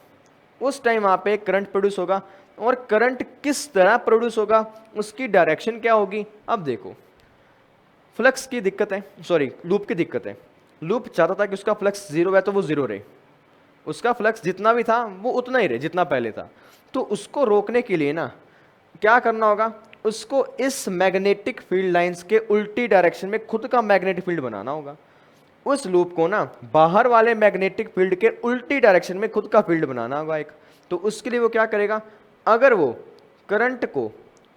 उस टाइम वहां पे करंट प्रोड्यूस होगा। और करंट किस तरह प्रोड्यूस होगा, उसकी डायरेक्शन क्या होगी। अब देखो, फ्लक्स की दिक्कत है, सॉरी लूप की दिक्कत है। लूप चाहता था कि उसका फ्लक्स जीरो है तो वो जीरो रहे, उसका फ्लक्स जितना भी था वो उतना ही रहे जितना पहले था। तो उसको रोकने के लिए ना क्या करना होगा, उसको इस मैग्नेटिक फील्ड लाइंस के उल्टी डायरेक्शन में खुद का मैग्नेटिक फील्ड बनाना होगा। उस लूप को ना बाहर वाले मैग्नेटिक फील्ड के उल्टी डायरेक्शन में खुद का फील्ड बनाना होगा एक। तो उसके लिए वो क्या करेगा, अगर वो करंट को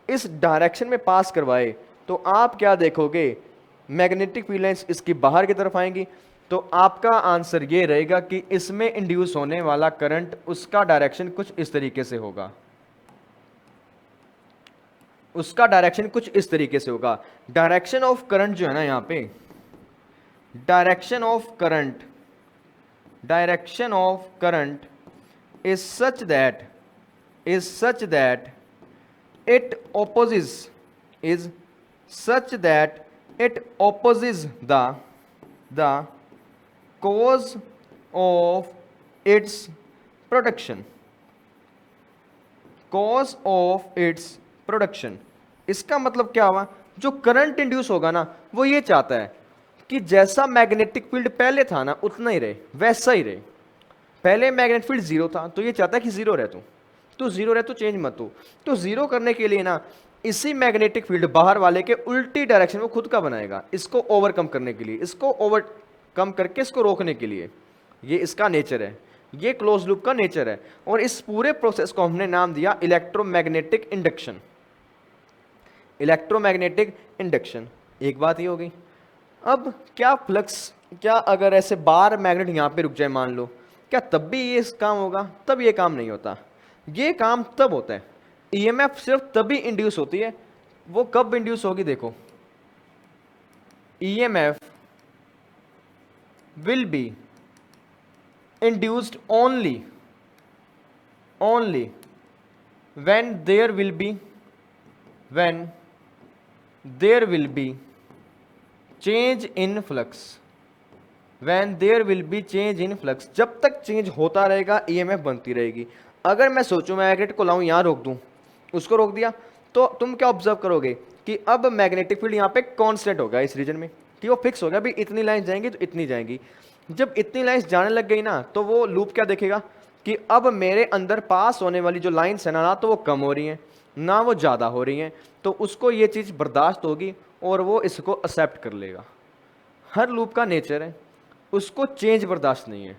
इस डायरेक्शन में पास करवाए तो आप क्या देखोगे, मैग्नेटिक फील्ड लाइंस इसकी बाहर की तरफ आएंगी। तो आपका आंसर ये रहेगा कि इसमें इंड्यूस होने वाला करंट उसका डायरेक्शन कुछ इस तरीके से होगा, उसका डायरेक्शन कुछ इस तरीके से होगा। डायरेक्शन ऑफ करंट जो है ना यहाँ पे, direction of current, direction of current is such that it opposes is such that it opposes the cause of its production, cause of its production। इसका मतलब क्या हुआ, जो करंट इंड्यूस होगा ना वो ये चाहता है कि जैसा मैग्नेटिक फील्ड पहले था ना उतना ही रहे, वैसा ही रहे। पहले मैग्नेटिक फील्ड जीरो था तो ये चाहता है कि जीरो रहे, तो जीरो रहे, तो चेंज मत हो। तो जीरो करने के लिए ना इसी मैग्नेटिक फील्ड बाहर वाले के उल्टी डायरेक्शन में खुद का बनाएगा, इसको ओवरकम करने के लिए, इसको ओवरकम करके इसको रोकने के लिए। ये इसका नेचर है, ये क्लोज लूप का नेचर है। और इस पूरे प्रोसेस को हमने नाम दिया इलेक्ट्रोमैग्नेटिक इंडक्शन, इलेक्ट्रोमैग्नेटिक इंडक्शन। एक बात ये हो गई। अब क्या फ्लक्स, क्या अगर ऐसे बार मैग्नेट यहां पे रुक जाए मान लो, क्या तब भी ये काम होगा? तब ये काम नहीं होता। ये काम तब होता है, ईएमएफ सिर्फ तभी इंड्यूस होती है। वो कब इंड्यूस होगी, देखो, EMF will be induced only when there will be change in flux, when there will be change in flux। जब तक चेंज होता रहेगा ईएमएफ बनती रहेगी। अगर मैं सोचूं मैग्नेट को लाऊं यहां रोक दूं, उसको रोक दिया, तो तुम क्या ऑब्जर्व करोगे कि अब मैग्नेटिक फील्ड यहां पे कांस्टेंट हो गया इस रीजन में, कि वो फिक्स हो गया, भाई इतनी लाइन जाएंगी तो इतनी जाएंगी। जब इतनी लाइन्स जाने लग गई ना तो वो लूप क्या देखेगा कि अब मेरे अंदर पास होने वाली जो लाइन्स है ना तो वो कम हो रही हैं ना वो ज़्यादा हो रही हैं। तो उसको ये चीज़ बर्दाश्त होगी और वो इसको एक्सेप्ट कर लेगा। हर लूप का नेचर है, उसको चेंज बर्दाश्त नहीं है।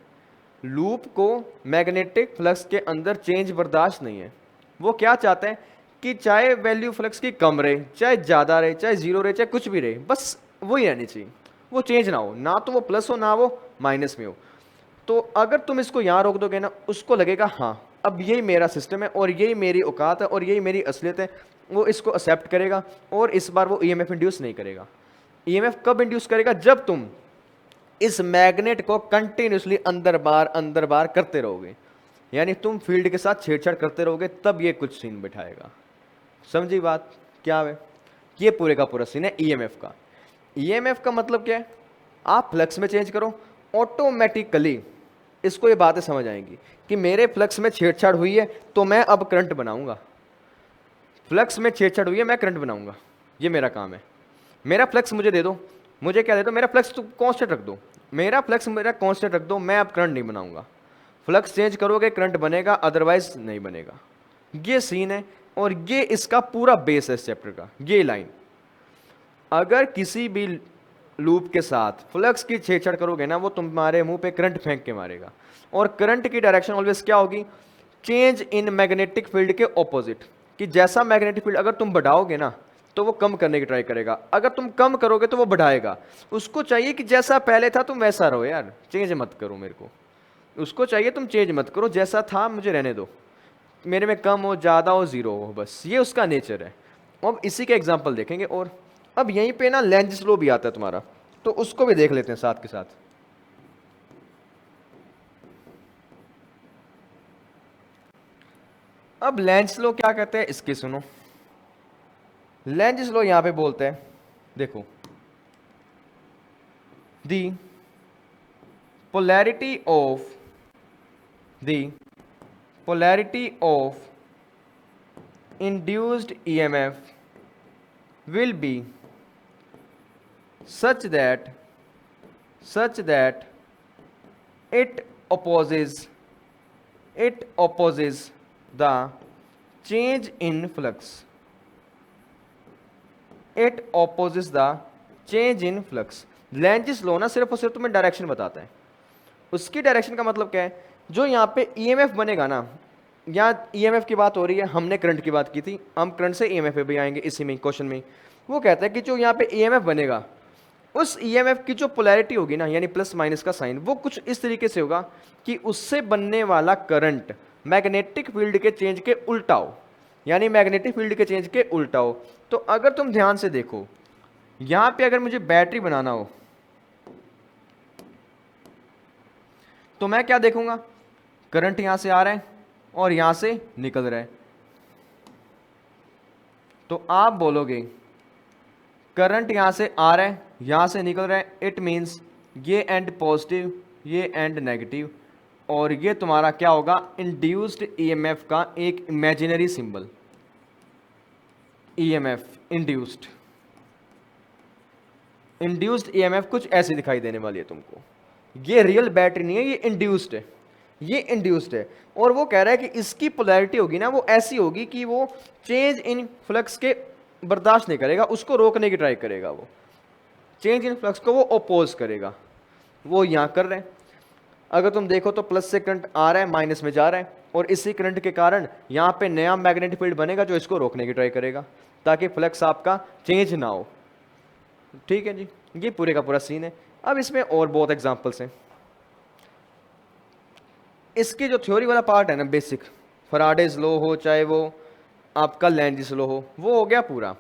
लूप को मैग्नेटिक फ्लक्स के अंदर चेंज बर्दाश्त नहीं है। वो क्या चाहते हैं कि चाहे वैल्यू फ्लक्स की कम रहे, चाहे ज़्यादा रहे, चाहे जीरो रहे, चाहे कुछ भी रहे, बस वही रहनी चाहिए, वो चेंज ना हो, ना तो वो प्लस हो ना वो माइनस में हो। तो अगर तुम इसको यहाँ रोक दोगे ना, उसको लगेगा हाँ अब यही मेरा सिस्टम है और यही मेरी औकात है और यही मेरी असलियत है। वो इसको एक्सेप्ट करेगा और इस बार वो ईएमएफ इंड्यूस नहीं करेगा। ईएमएफ कब इंड्यूस करेगा? जब तुम इस मैग्नेट को कंटिन्यूसली अंदर बार करते रहोगे, यानी तुम फील्ड के साथ छेड़छाड़ करते रहोगे, तब ये कुछ सीन बिठाएगा। समझी बात क्या है? ये पूरे का पूरा सीन है ईएमएफ का। ईएमएफ का मतलब क्या है? आप फ्लक्स में चेंज करो, ऑटोमेटिकली इसको ये बातें समझ आएंगी कि मेरे फ्लक्स में छेड़छाड़ हुई है तो मैं अब करंट बनाऊंगा। फ्लक्स में छेड़छाड़ हुई है, मैं करंट बनाऊंगा, ये मेरा काम है। मेरा फ्लक्स मुझे दे दो, मुझे क्या दे दो? मेरा फ्लक्स तो कांस्टेंट रख दो, मेरा फ्लक्स मेरा कांस्टेंट रख दो, मैं अब करंट नहीं बनाऊंगा। फ्लक्स चेंज करोगे करंट बनेगा, अदरवाइज नहीं बनेगा। ये सीन है और ये इसका पूरा बेस है इस चैप्टर का, ये लाइन। अगर किसी भी लूप के साथ फ्लक्स की छेड़छाड़ करोगे ना, वो तुम्हारे मुंह पे करंट फेंक के मारेगा। और करंट की डायरेक्शन ऑलवेज क्या होगी? चेंज इन मैग्नेटिक फील्ड के ऑपोजिट, कि जैसा मैग्नेटिक फील्ड अगर तुम बढ़ाओगे ना तो वो कम करने की ट्राई करेगा, अगर तुम कम करोगे तो वो बढ़ाएगा। उसको चाहिए कि जैसा पहले था तुम वैसा रहो यार, चेंज मत करो मेरे को। उसको चाहिए तुम चेंज मत करो, जैसा था मुझे रहने दो, मेरे में कम हो ज़्यादा हो जीरो हो, बस ये उसका नेचर है। अब इसी के एग्जाम्पल देखेंगे। और अब यहीं पे ना लेंज लॉ भी आता है तुम्हारा, तो उसको भी देख लेते हैं साथ के साथ। अब लेंज लॉ क्या कहते हैं इसकी सुनो। लेंज लॉ यहां पे बोलते हैं, देखो, the polarity of induced EMF will be such that it opposes the change in flux. It opposes the change in flux. Lenz's law ना सिर्फ और सिर्फ तुम्हें डायरेक्शन बताता है। उसकी डायरेक्शन का मतलब क्या है, जो यहाँ पे EMF बनेगा ना, यहाँ EMF की बात हो रही है, हमने करंट की बात की थी, हम करंट से EMF पे भी आएंगे इसी में क्वेश्चन में। वो कहता है कि जो यहाँ पे EMF बनेगा, उस EMF की जो पोलैरिटी होगी ना, यानी प्लस माइनस का साइन, वो कुछ इस तरीके से होगा कि उससे बनने वाला करंट मैग्नेटिक फील्ड के चेंज के उल्टा हो, यानी मैग्नेटिक फील्ड के चेंज के उल्टा हो। तो अगर तुम ध्यान से देखो, यहां पे अगर मुझे बैटरी बनाना हो तो मैं क्या देखूंगा, करंट यहां से आ रहा है और यहां से निकल रहा है। तो आप बोलोगे करंट यहां से आ रहा है, यहां से निकल रहा है, इट मीन्स ये एंड पॉजिटिव, ये एंड नेगेटिव, और ये तुम्हारा क्या होगा, इंड्यूस्ड ईएमएफ का एक imaginary symbol. EMF induced EMF कुछ ऐसे दिखाई देने वाली है तुमको। ये रियल बैटरी नहीं है, ये इंड्यूस्ड है, ये इंड्यूस्ड है। और वो कह रहा है कि इसकी पोलैरिटी होगी ना, वो ऐसी होगी कि वो चेंज इन फ्लक्स के बर्दाश्त नहीं करेगा, उसको रोकने की ट्राई करेगा, वो चेंज इन फ्लक्स को वो ओपोज करेगा। वो यहाँ कर रहे हैं। अगर तुम देखो तो प्लस से करंट आ रहा है, माइनस में जा रहा है, और इसी करंट के कारण यहाँ पे नया मैग्नेटिक फील्ड बनेगा जो इसको रोकने की ट्राई करेगा ताकि फ्लक्स आपका चेंज ना हो। ठीक है जी, ये पूरे का पूरा सीन है। अब इसमें और बहुत एग्जांपल्स हैं। इसकी जो थ्योरी वाला पार्ट है ना, बेसिक फैराडेज लॉ हो चाहे वो आपका लेंजिस लॉ हो, वो हो गया पूरा।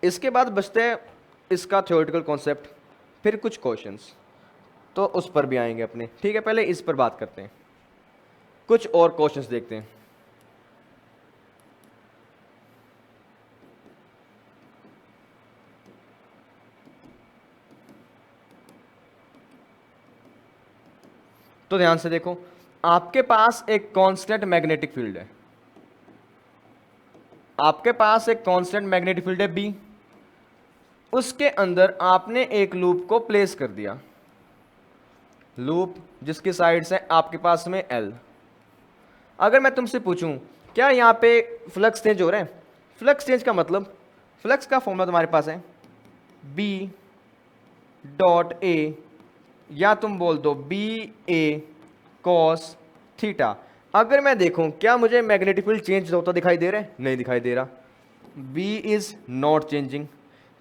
इसके बाद बचते हैं इसका थ्योरेटिकल कॉन्सेप्ट, फिर कुछ क्वेश्चंस, तो उस पर भी आएंगे अपने। ठीक है, पहले इस पर बात करते हैं, कुछ और क्वेश्चंस देखते हैं। तो ध्यान से देखो, आपके पास एक कांस्टेंट मैग्नेटिक फील्ड है, आपके पास एक कांस्टेंट मैग्नेटिक फील्ड है बी, उसके अंदर आपने एक लूप को प्लेस कर दिया, लूप जिसकी साइड से आपके पास में एल। अगर मैं तुमसे पूछूं क्या यहाँ पे फ्लक्स चेंज हो रहा है, फ्लक्स चेंज का मतलब, फ्लक्स का फॉर्मूला तुम्हारे पास है बी डॉट ए, या तुम बोल दो बी ए कॉस थीटा। अगर मैं देखूं क्या मुझे मैग्नेटिक फील्ड चेंज होता दिखाई दे रहा है, नहीं दिखाई दे रहा। B is not changing.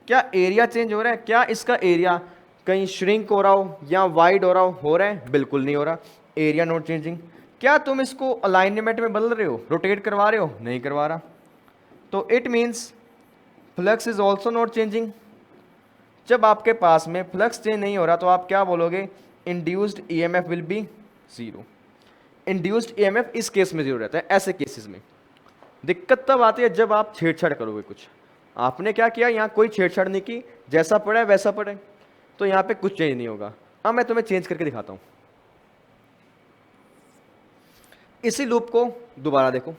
क्या एरिया चेंज हो रहा है, क्या इसका एरिया कहीं श्रिंक हो रहा हो या वाइड हो रहा है, बिल्कुल नहीं हो रहा, एरिया नॉट चेंजिंग। क्या तुम इसको अलाइनमेंट में बदल रहे हो, रोटेट करवा रहे हो, नहीं करवा रहा। तो it means flux is also not changing. जब आपके पास में फ्लक्स चेंज नहीं हो रहा तो आप क्या बोलोगे, induced EMF will be zero. Induced EMF इस केस में जीरो रहता है। ऐसे केसेस में दिक्कत तब आती है जब आप छेड़छाड़ करोगे कुछ। आपने क्या किया, यहाँ कोई छेड़छाड़ नहीं की, जैसा पड़ा है वैसा पड़ा है, तो यहाँ पे कुछ चेंज नहीं होगा। अब मैं तुम्हें चेंज करके दिखाता हूँ। इसी लूप को दोबारा देखो,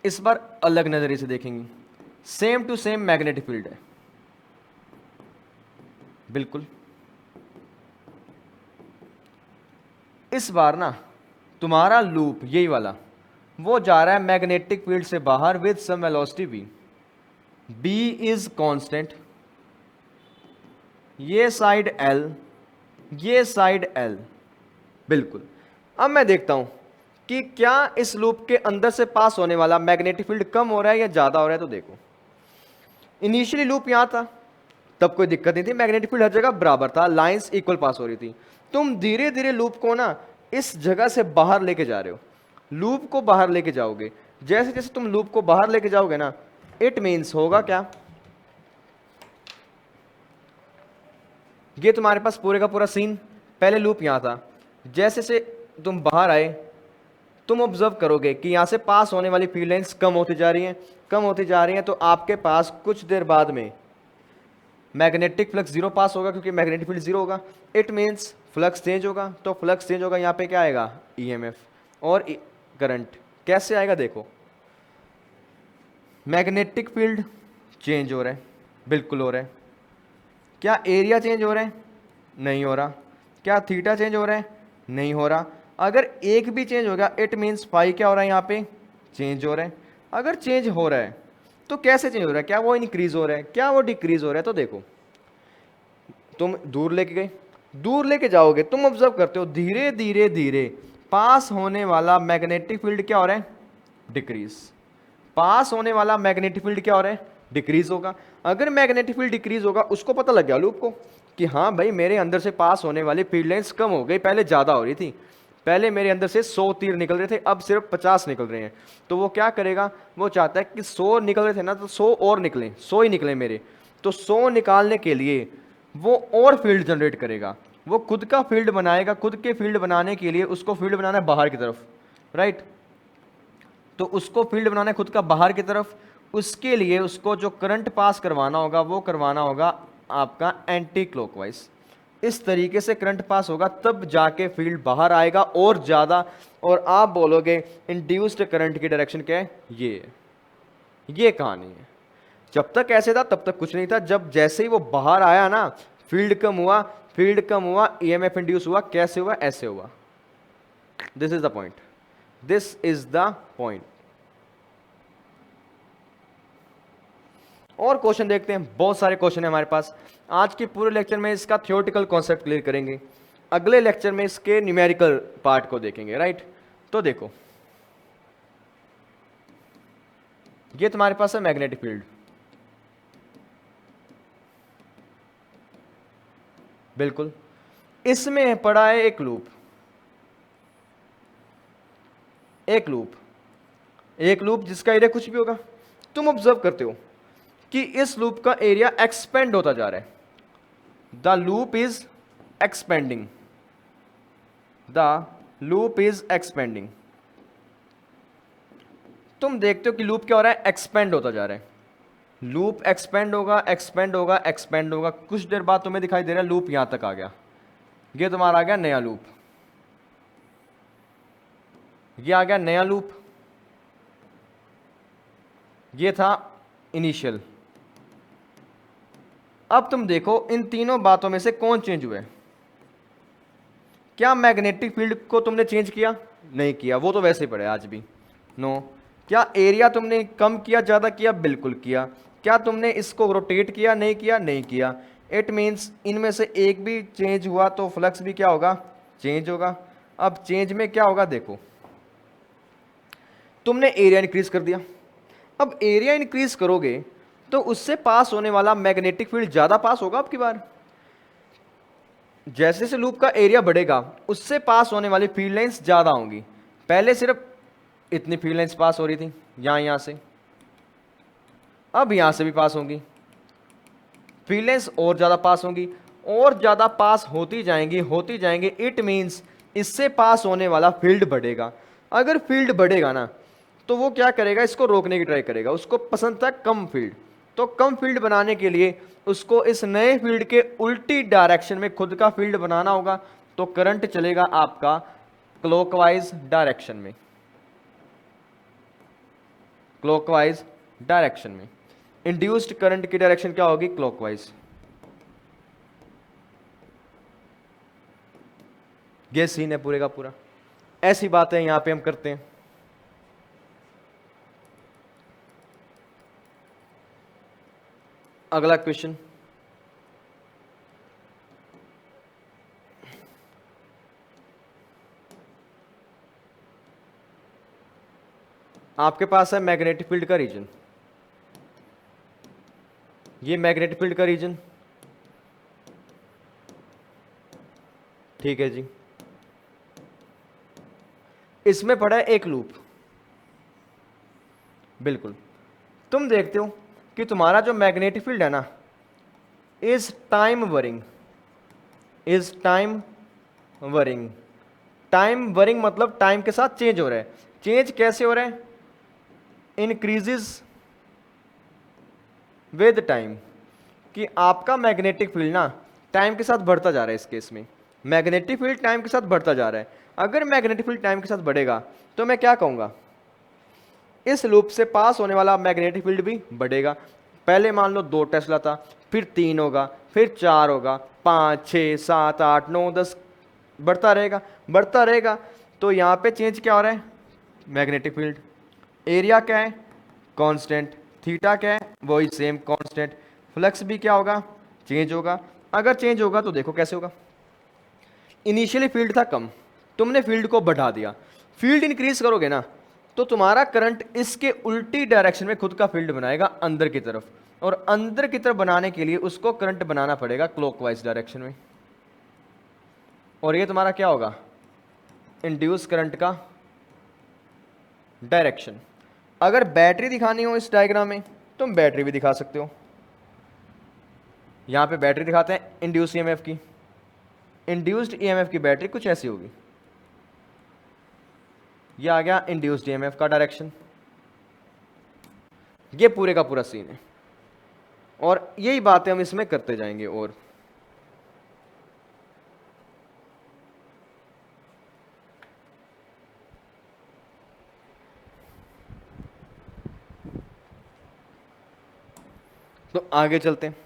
इस बार अलग नजरिए से देखेंगे। Same to same magnetic field है, बिल्कुल। इस बार ना तुम्हारा लूप यही वाला वो जा रहा है मैग्नेटिक फील्ड से बाहर with some velocity v। b is constant, ये साइड l, ये साइड l, बिल्कुल। अब मैं देखता हूं कि क्या इस लूप के अंदर से पास होने वाला मैग्नेटिक फील्ड कम हो रहा है या ज्यादा हो रहा है। तो देखो, इनिशियली लूप यहां था तब कोई दिक्कत नहीं थी, मैग्नेटिक फील्ड हर जगह बराबर था, लाइंस इक्वल पास हो रही थी। तुम धीरे धीरे लूप को ना इस जगह से बाहर लेके जा रहे हो, लूप को बाहर लेके जाओगे। जैसे जैसे तुम लूप को बाहर लेके जाओगे ना, इट मीन्स होगा क्या, ये तुम्हारे पास पूरे का पूरा सीन, पहले लूप यहां था, जैसे से तुम बाहर आए तुम ऑब्जर्व करोगे कि यहां से पास होने वाली फील्ड लाइंस कम होती जा रही हैं, कम होती जा रही हैं। तो आपके पास कुछ देर बाद में मैग्नेटिक फ्लक्स जीरो पास होगा, क्योंकि मैग्नेटिक फील्ड जीरो होगा। इट मीन्स फ्लक्स चेंज होगा, तो फ्लक्स चेंज होगा, यहाँ पे क्या आएगा, ईएमएफ और करंट। कैसे आएगा देखो, मैग्नेटिक फील्ड चेंज हो रहा है, बिल्कुल हो रहा है। क्या एरिया चेंज हो रहा है? नहीं हो रहा। क्या थीटा चेंज हो रहा है? नहीं हो रहा। अगर एक भी चेंज हो गया इट मीन्स फाई क्या हो रहा है यहाँ पे? चेंज हो रहा है। अगर चेंज हो रहा है तो कैसे चेंज हो रहा है? क्या वो इंक्रीज हो रहा है? क्या वो डिक्रीज हो रहा है? तो देखो, तुम दूर लेके गए, दूर लेके जाओगे, तुम ऑब्जर्व करते हो धीरे धीरे धीरे पास होने वाला मैग्नेटिक फील्ड क्या हो रहा है? डिक्रीज। पास होने वाला मैग्नेटिक फील्ड क्या हो रहा है? डिक्रीज होगा। अगर मैग्नेटिक फील्ड डिक्रीज होगा, उसको पता लग गया लूप को कि हाँ भाई मेरे अंदर से पास होने वाली फील्ड लाइंस कम हो गई, पहले ज्यादा हो रही थी, पहले मेरे अंदर से 100 तीर निकल रहे थे, अब सिर्फ 50 निकल रहे हैं। तो वो क्या करेगा? वो चाहता है कि 100 निकल रहे थे ना, तो 100 और निकले, 100 ही निकले मेरे। तो 100 निकालने के लिए वो और फील्ड जनरेट करेगा, वो खुद का फील्ड बनाएगा। खुद के फील्ड बनाने के लिए उसको फील्ड बनाना है बाहर की तरफ, राइट? तो उसको फील्ड बनाना है खुद का बाहर की तरफ। उसके लिए उसको जो करंट पास करवाना होगा वो करवाना होगा आपका एंटी क्लॉकवाइज। इस तरीके से करंट पास होगा, तब जाके फील्ड बाहर आएगा और ज्यादा। और आप बोलोगे इंड्यूस्ड करंट की डायरेक्शन क्या है? ये कहानी है। जब तक ऐसे था तब तक कुछ नहीं था, जब जैसे ही वो बाहर आया ना, फील्ड कम हुआ, फील्ड कम हुआ, ईएमएफ इंड्यूस हुआ। कैसे हुआ? ऐसे हुआ। This is the point, this is the point. और क्वेश्चन देखते हैं, बहुत सारे क्वेश्चन है हमारे पास। आज के पूरे लेक्चर में इसका थ्योरेटिकल कॉन्सेप्ट क्लियर करेंगे, अगले लेक्चर में इसके न्यूमेरिकल पार्ट को देखेंगे, राइट? तो देखो, ये तुम्हारे पास है मैग्नेटिक फील्ड, बिल्कुल। इसमें पड़ा है एक लूप, एक लूप, एक लूप जिसका एरिया कुछ भी होगा। तुम ऑब्जर्व करते हो कि इस लूप का एरिया एक्सपेंड होता जा रहा है। The loop is expanding, the loop is expanding. तुम देखते हो कि लूप क्या हो रहा है? एक्सपेंड होता जा रहा है। लूप एक्सपेंड होगा, एक्सपेंड होगा, एक्सपेंड होगा। कुछ देर बाद तुम्हें दिखाई दे रहा है लूप यहां तक आ गया, ये तुम्हारा आ गया नया लूप, ये आ गया नया लूप, ये था इनिशियल। अब तुम देखो इन तीनों बातों में से कौन चेंज हुए? क्या मैग्नेटिक फील्ड को तुमने चेंज किया? नहीं किया, वो तो वैसे ही पड़े आज भी। नो। क्या एरिया तुमने कम किया, ज्यादा किया? बिल्कुल किया। क्या तुमने इसको रोटेट किया? नहीं किया, नहीं किया। इट मीन्स इनमें से एक भी चेंज हुआ तो फ्लक्स भी क्या होगा? चेंज होगा। अब चेंज में क्या होगा? देखो, तुमने एरिया इंक्रीज कर दिया। अब एरिया इंक्रीज करोगे तो उससे पास होने वाला मैग्नेटिक फील्ड ज्यादा पास होगा। अब की बार जैसे जैसे लूप का एरिया बढ़ेगा उससे पास होने वाली फील्ड लाइंस ज्यादा होंगी। पहले सिर्फ इतनी फील्ड लाइंस पास हो रही थी, यहां से, अब यहां से भी पास होंगी फील्ड लाइंस, और ज्यादा पास होंगी, और ज्यादा पास होती जाएंगी, होती जाएंगी। इट मीन्स इससे पास होने वाला फील्ड बढ़ेगा। अगर फील्ड बढ़ेगा ना तो वो क्या करेगा? इसको रोकने की ट्राई करेगा। उसको पसंद था कम फील्ड, तो कम फील्ड बनाने के लिए उसको इस नए फील्ड के उल्टी डायरेक्शन में खुद का फील्ड बनाना होगा। तो करंट चलेगा आपका क्लॉकवाइज डायरेक्शन में, क्लॉकवाइज डायरेक्शन में। इंड्यूस्ड करंट की डायरेक्शन क्या होगी? क्लॉकवाइज। ये सीन है पूरे का पूरा। ऐसी बातें यहां पे हम करते हैं। अगला क्वेश्चन, आपके पास है मैग्नेटिक फील्ड का रीजन, ये मैग्नेटिक फील्ड का रीजन, ठीक है जी। इसमें पड़ा है एक लूप, बिल्कुल। तुम देखते हो कि तुम्हारा जो मैग्नेटिक फील्ड है ना, is time worrying, is time worrying. Time worrying मतलब टाइम के साथ चेंज हो रहा है। चेंज कैसे हो रहा है? Increases with time. कि आपका मैग्नेटिक फील्ड ना टाइम के साथ बढ़ता जा रहा है। इस केस में मैग्नेटिक फील्ड टाइम के साथ बढ़ता जा रहा है। अगर मैग्नेटिक फील्ड टाइम के साथ बढ़ेगा तो मैं क्या कहूंगा? इस लूप से पास होने वाला मैग्नेटिक फील्ड भी बढ़ेगा। पहले मान लो 2 टेस्ला था, फिर 3 होगा, फिर 4 होगा, 5, 6, 7, 8, 9, 10, बढ़ता रहेगा बढ़ता रहेगा। तो यहाँ पे चेंज क्या हो रहा है? Magnetic field. एरिया क्या है? कांस्टेंट। थीटा क्या है? वही सेम कांस्टेंट। फ्लक्स भी क्या होगा? चेंज होगा। अगर चेंज होगा तो देखो कैसे होगा। इनिशियली फील्ड था कम, तुमने फील्ड को बढ़ा दिया। फील्ड इंक्रीज करोगे ना तो तुम्हारा करंट इसके उल्टी डायरेक्शन में खुद का फील्ड बनाएगा अंदर की तरफ, और अंदर की तरफ बनाने के लिए उसको करंट बनाना पड़ेगा क्लॉकवाइज डायरेक्शन में। और ये तुम्हारा क्या होगा? इंड्यूस करंट का डायरेक्शन। अगर बैटरी दिखानी हो इस डायग्राम में, तुम बैटरी भी दिखा सकते हो। यहां पे बैटरी दिखाते हैं इंड्यूस ईएमएफ की। इंड्यूस्ड ईएमएफ की बैटरी कुछ ऐसी होगी। ये आ गया इंड्यूस्ड ईएमएफ का डायरेक्शन। ये पूरे का पूरा सीन है, और यही बातें हम इसमें करते जाएंगे। और तो आगे चलते हैं,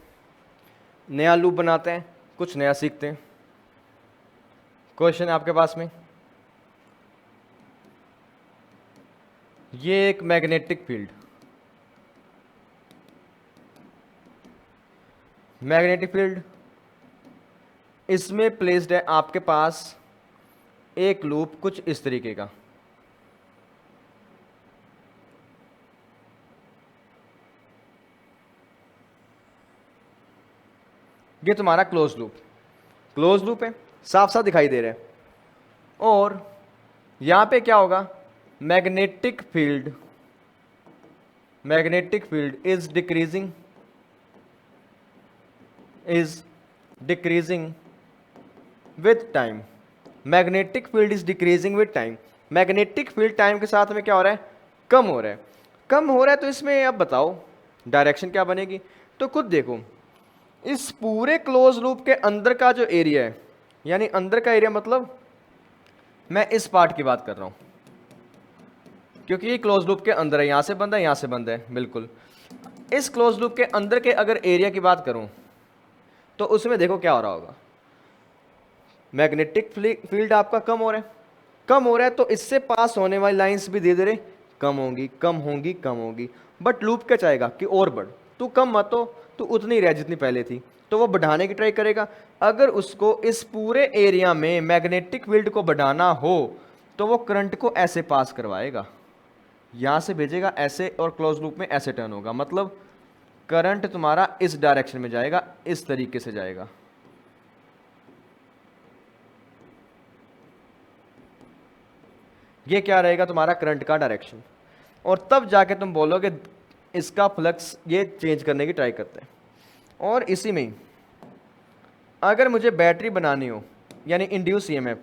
नया लूप बनाते हैं, कुछ नया सीखते हैं। क्वेश्चन है आपके पास में, ये एक मैग्नेटिक फील्ड, मैग्नेटिक फील्ड इसमें प्लेस्ड है आपके पास एक लूप कुछ इस तरीके का। ये तुम्हारा क्लोज लूप, क्लोज लूप है, साफ साफ दिखाई दे रहा है। और यहां पे क्या होगा? Magnetic field, magnetic field is decreasing, is decreasing with time. Magnetic field is decreasing with time. Magnetic field time के साथ में क्या हो रहा है? कम हो रहा है। कम हो रहा है तो इसमें अब बताओ डायरेक्शन क्या बनेगी? तो खुद देखो, इस पूरे क्लोज लूप के अंदर का जो एरिया है, यानी अंदर का एरिया मतलब मैं इस पार्ट की बात कर रहा हूं, क्योंकि ये क्लोज लूप के अंदर है, यहां से बंद है, यहां से बंद है, बिल्कुल। इस क्लोज लूप के अंदर के अगर एरिया की बात करूं तो उसमें देखो क्या हो रहा होगा। मैग्नेटिक फील्ड आपका कम हो रहा है, कम हो रहा है, तो इससे पास होने वाली लाइंस भी धीरे धीरे कम होंगी, कम होंगी, कम होंगी। बट लूप क्या चाहेगा कि और बढ़, तू कम मत हो, तू उतनी रह जितनी पहले थी, तो वो बढ़ाने की ट्राई करेगा। अगर उसको इस पूरे एरिया में मैग्नेटिक फील्ड को बढ़ाना हो तो वो करंट को ऐसे पास करवाएगा, यहां से भेजेगा ऐसे, और क्लोज लूप में ऐसे टर्न होगा। मतलब करंट तुम्हारा इस डायरेक्शन में जाएगा, इस तरीके से जाएगा। ये क्या रहेगा? तुम्हारा करंट का डायरेक्शन। और तब जाके तुम बोलोगे इसका फ्लक्स ये चेंज करने की ट्राई करते हैं। और इसी में अगर मुझे बैटरी बनानी हो, यानी इंड्यूस ईएमएफ,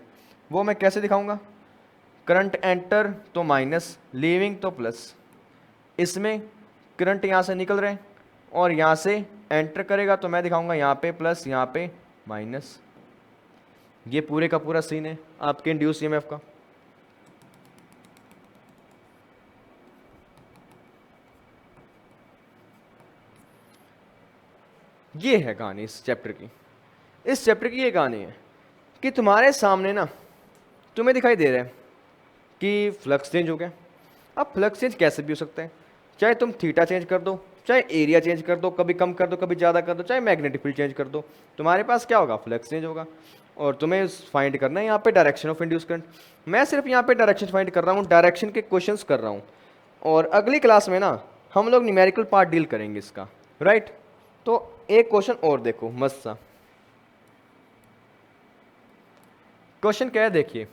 वो मैं कैसे दिखाऊंगा? करंट एंटर तो माइनस, लीविंग तो प्लस। इसमें करंट यहाँ से निकल रहे हैं और यहाँ से एंटर करेगा, तो मैं दिखाऊंगा यहाँ पे प्लस, यहाँ पे माइनस। ये पूरे का पूरा सीन है आपके इंड्यूस ईएमएफ का। ये है कहानी इस चैप्टर की। इस चैप्टर की ये कहानी है कि तुम्हारे सामने ना तुम्हें दिखाई दे रहा है कि फ्लक्स चेंज हो गया। अब फ्लक्स चेंज कैसे भी हो सकता है, चाहे तुम थीटा चेंज कर दो, चाहे एरिया चेंज कर दो, कभी कम कर दो, कभी ज़्यादा कर दो, चाहे मैग्नेटिक फील्ड चेंज कर दो, तुम्हारे पास क्या होगा? फ्लक्स चेंज होगा। और तुम्हें फाइंड करना है यहाँ पे डायरेक्शन ऑफ इंड्यूस करंट। मैं सिर्फ यहाँ पे डायरेक्शन फाइंड कर रहा हूँ, डायरेक्शन के क्वेश्चंस कर रहा हूँ। और अगली क्लास में ना हम लोग न्यूमेरिकल पार्ट डील करेंगे इसका, राइट। तो एक क्वेश्चन और देखो मस्त सा। क्वेश्चन क्या है देखिए,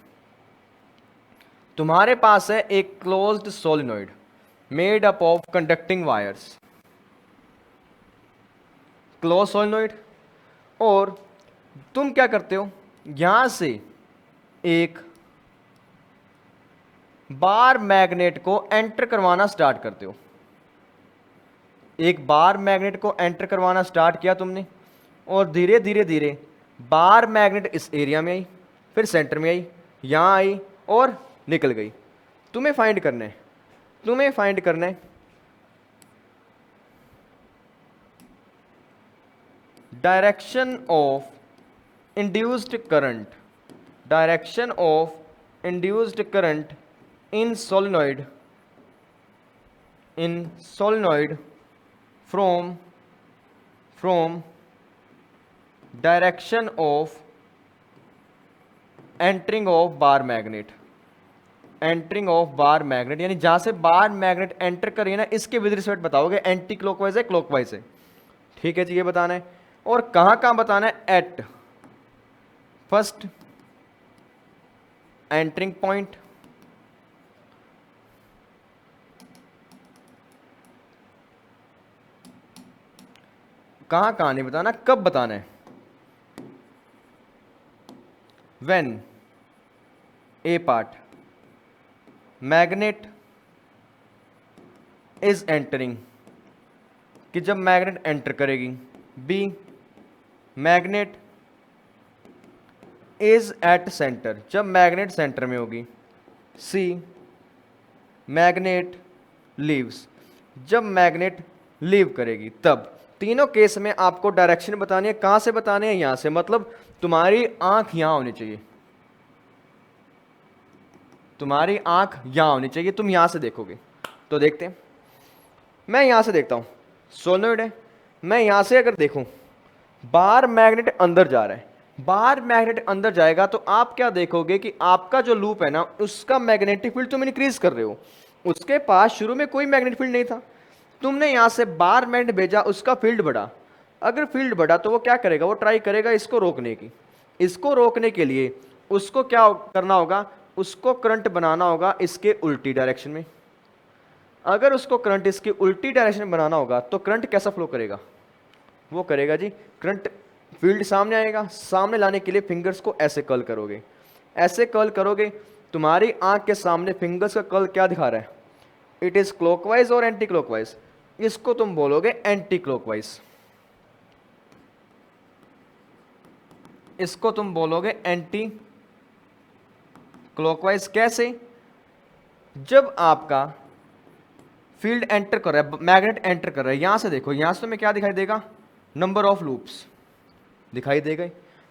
तुम्हारे पास है एक closed solenoid made up of conducting wires, close solenoid. और तुम क्या करते हो, यहां से एक बार मैग्नेट को एंटर करवाना स्टार्ट करते हो। एक बार मैग्नेट को एंटर करवाना स्टार्ट किया तुमने, और धीरे धीरे धीरे बार मैग्नेट इस एरिया में आई, फिर सेंटर में आई, यहां आई और निकल गई। तुम्हें फाइंड करना है तुम्हें फाइंड करना है direction of induced current, direction of induced current in solenoid, in solenoid from direction of entering of bar magnet, entering of bar magnet, यानी जहां से बार मैग्नेट एंटर करिए ना, इसके विद रिस्पेक्ट बताओगे एंटी क्लॉकवाइज है क्लॉकवाइज है। ठीक है जी, ये बताना है। और कहां कहां बताना है, एट फर्स्ट एंटरिंग पॉइंट, कहां कहां नहीं बताना, कब बताना है, when a part magnet is entering, कि जब मैग्नेट एंटर करेगी, B magnet is at centre, जब मैग्नेट सेंटर में होगी, सी मैग्नेट लीव्स, जब मैग्नेट लीव करेगी तब। तीनों केस में आपको डायरेक्शन बतानी है, कहां से बतानी है, यहां से, मतलब तुम्हारी आंख यहां होनी चाहिए, तुम्हारी आंख यहां होनी चाहिए, तुम यहां से देखोगे। तो देखते हैं, मैं यहां से देखता हूं, सोलेनॉइड है, मैं यहां से अगर देखूं बार मैग्नेट अंदर जा रहा है, बार मैग्नेट अंदर जाएगा तो आप क्या देखोगे कि आपका जो लूप है ना, उसका मैग्नेटिक फील्ड तुम इंक्रीज कर रहे हो। उसके पास शुरू में कोई मैग्नेटिक फील्ड नहीं था, तुमने यहां से बार मैग्नेट भेजा, उसका फील्ड बढ़ा। अगर फील्ड बढ़ा तो वो क्या करेगा, वो ट्राई करेगा इसको रोकने की। इसको रोकने के लिए उसको क्या करना होगा, उसको करंट बनाना होगा इसके उल्टी डायरेक्शन में। अगर उसको करंट इसकी उल्टी डायरेक्शन में बनाना होगा तो करंट कैसा फ्लो करेगा, वो करेगा जी, करंट फील्ड सामने आएगा, सामने लाने के लिए फिंगर्स को ऐसे कर्ल करोगे, ऐसे कर्ल करोगे, तुम्हारी आंख के सामने फिंगर्स का कर्ल क्या दिखा रहा है, इट इज क्लॉकवाइज और एंटी क्लॉकवाइज, इसको तुम बोलोगे एंटी क्लॉकवाइज, इसको तुम बोलोगे एंटी क्लॉकवाइज। कैसे, जब आपका फील्ड एंटर कर रहा है, मैग्नेट एंटर कर रहा है, यहां से देखो, यहां से तुम्हें क्या दिखाई देगा, नंबर ऑफ लूप्स दिखाई देगा।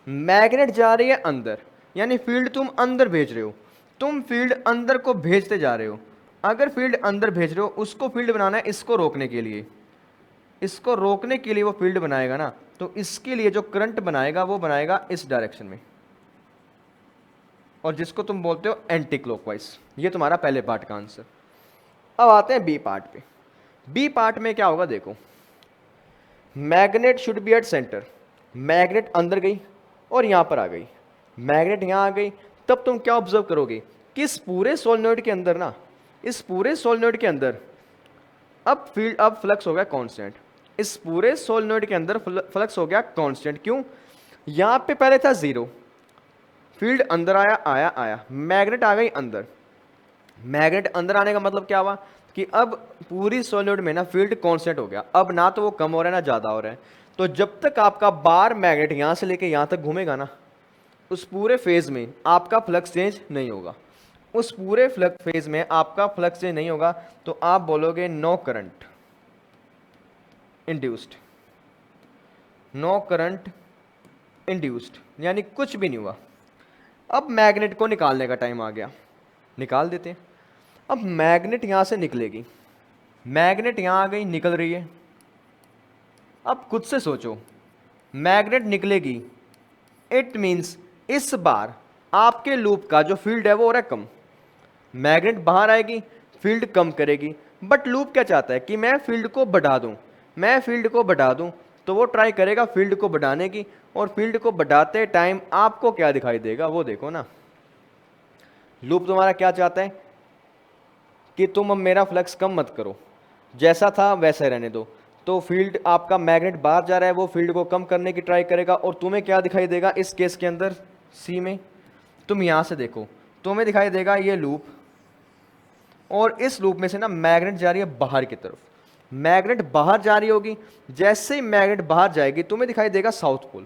मैग्नेट जा रही है अंदर, यानी फील्ड तुम अंदर भेज रहे हो, तुम फील्ड अंदर को भेजते जा रहे हो। अगर फील्ड अंदर भेज रहे हो, उसको फील्ड बनाना है इसको रोकने के लिए, इसको रोकने के लिए वो फील्ड बनाएगा ना, तो इसके लिए जो करंट बनाएगा वो बनाएगा इस डायरेक्शन में, और जिसको तुम बोलते हो एंटी क्लॉकवाइज। ये तुम्हारा पहले पार्ट का आंसर। अब आते हैं बी पार्ट पे। बी पार्ट में क्या होगा, देखो, magnet should be at centre, magnet अंदर गई और यहां पर आ गई, मैग्नेट यहां आ गई, तब तुम क्या ऑब्जर्व करोगे कि इस पूरे सोलेनॉइड के अंदर ना, इस पूरे सोलेनॉइड के अंदर अब फील्ड, अब फ्लक्स हो गया कांस्टेंट, इस पूरे सोलेनॉइड के अंदर फ्लक्स हो गया कांस्टेंट। क्यों, यहां पे पहले था जीरो, फील्ड अंदर आया आया आया, मैग्नेट आ गई अंदर, मैग्नेट अंदर आने का मतलब क्या हुआ कि अब पूरी सोलेनॉइड में ना फील्ड कांस्टेंट हो गया, अब ना तो वो कम हो रहा है ना ज़्यादा हो रहा है। तो जब तक आपका बार मैग्नेट यहाँ से लेके यहाँ तक घूमेगा ना, उस पूरे फेज में आपका फ्लक्स चेंज नहीं होगा, उस पूरे फ्लक्स फेज में आपका फ्लक्स चेंज नहीं होगा, तो आप बोलोगे no current induced, no current induced, यानी कुछ भी नहीं हुआ। अब मैग्नेट को निकालने का टाइम आ गया, निकाल देते हैं। अब मैग्नेट यहां से निकलेगी, मैग्नेट यहां आ गई, निकल रही है। अब खुद से सोचो, मैग्नेट निकलेगी, इट मींस इस बार आपके लूप का जो फील्ड है वो हो रहा है कम, मैग्नेट बाहर आएगी, फील्ड कम करेगी, बट लूप क्या चाहता है कि मैं फील्ड को बढ़ा दूं, मैं फील्ड को बढ़ा दूं, तो वो ट्राई करेगा फील्ड को बढ़ाने की, और फील्ड को बढ़ाते टाइम आपको क्या दिखाई देगा, वो देखो ना, लूप तुम्हारा क्या चाहता है कि तुम अब मेरा फ्लक्स कम मत करो, जैसा था वैसा रहने दो। तो फील्ड आपका मैग्नेट बाहर जा रहा है, वो फील्ड को कम करने की ट्राई करेगा, और तुम्हें क्या दिखाई देगा इस केस के अंदर, सी में, तुम यहां से देखो, तुम्हें दिखाई देगा ये लूप, और इस लूप में से ना मैग्नेट जा रही है बाहर की तरफ, मैग्नेट बाहर जा रही होगी, जैसे ही मैग्नेट बाहर जाएगी तुम्हें दिखाई देगा साउथ पोल।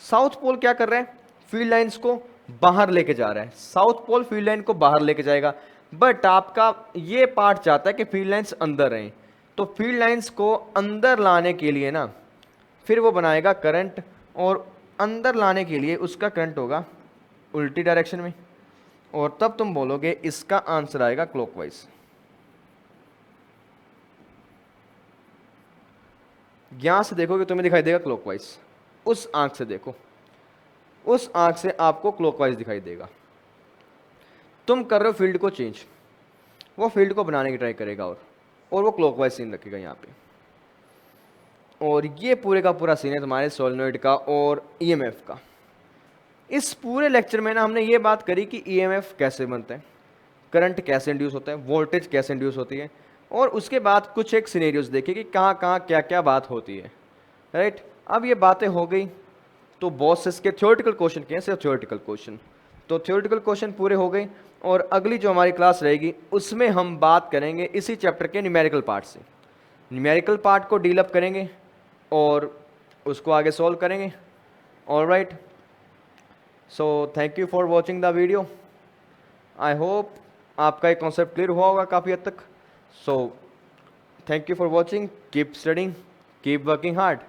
साउथ पोल क्या कर रहा है, फील्ड लाइंस को बाहर लेके जा रहा है, साउथ पोल फील्ड लाइन को बाहर लेके जाएगा। बट आपका ये पार्ट चाहता है कि फील्ड लाइंस अंदर रहें, तो फील्ड लाइंस को अंदर लाने के लिए ना फिर वो बनाएगा करंट, और अंदर लाने के लिए उसका करंट होगा उल्टी डायरेक्शन में, और तब तुम बोलोगे इसका आंसर आएगा क्लॉकवाइज। यहां से देखोगे तुम्हें दिखाई देगा क्लॉकवाइज, उस आंख से देखो, उस आंख से आपको क्लॉकवाइज दिखाई देगा। तुम कर रहे हो फील्ड को चेंज, वो फील्ड को बनाने की ट्राई करेगा और वो क्लॉकवाइज सीन रखेगा यहाँ पे। और ये पूरे का पूरा सीन है तुम्हारे सोलेनोइड का और ईएमएफ का। इस पूरे लेक्चर में ना हमने ये बात करी कि ईएमएफ कैसे बनता है, करंट कैसे इंड्यूस होता है, वोल्टेज कैसे इंड्यूस होती है, और उसके बाद कुछ एक सिनेरियोज देखे कि कहाँ कहाँ क्या क्या बात होती है, राइट। अब ये बातें हो गई, तो बहुत से इसके थ्योरेटिकल क्वेश्चन किए, सिर्फ थ्योरेटिकल क्वेश्चन, तो थ्योरेटिकल क्वेश्चन पूरे हो गए। और अगली जो हमारी क्लास रहेगी उसमें हम बात करेंगे इसी चैप्टर के न्यूमेरिकल पार्ट से, न्यूमेरिकल पार्ट को डीलअप करेंगे और उसको आगे सॉल्व करेंगे। Alright, so thank you for watching the video. I hope आपका एक कॉन्सेप्ट क्लियर हुआ होगा काफ़ी हद तक। So thank you for watching, keep studying, keep working hard.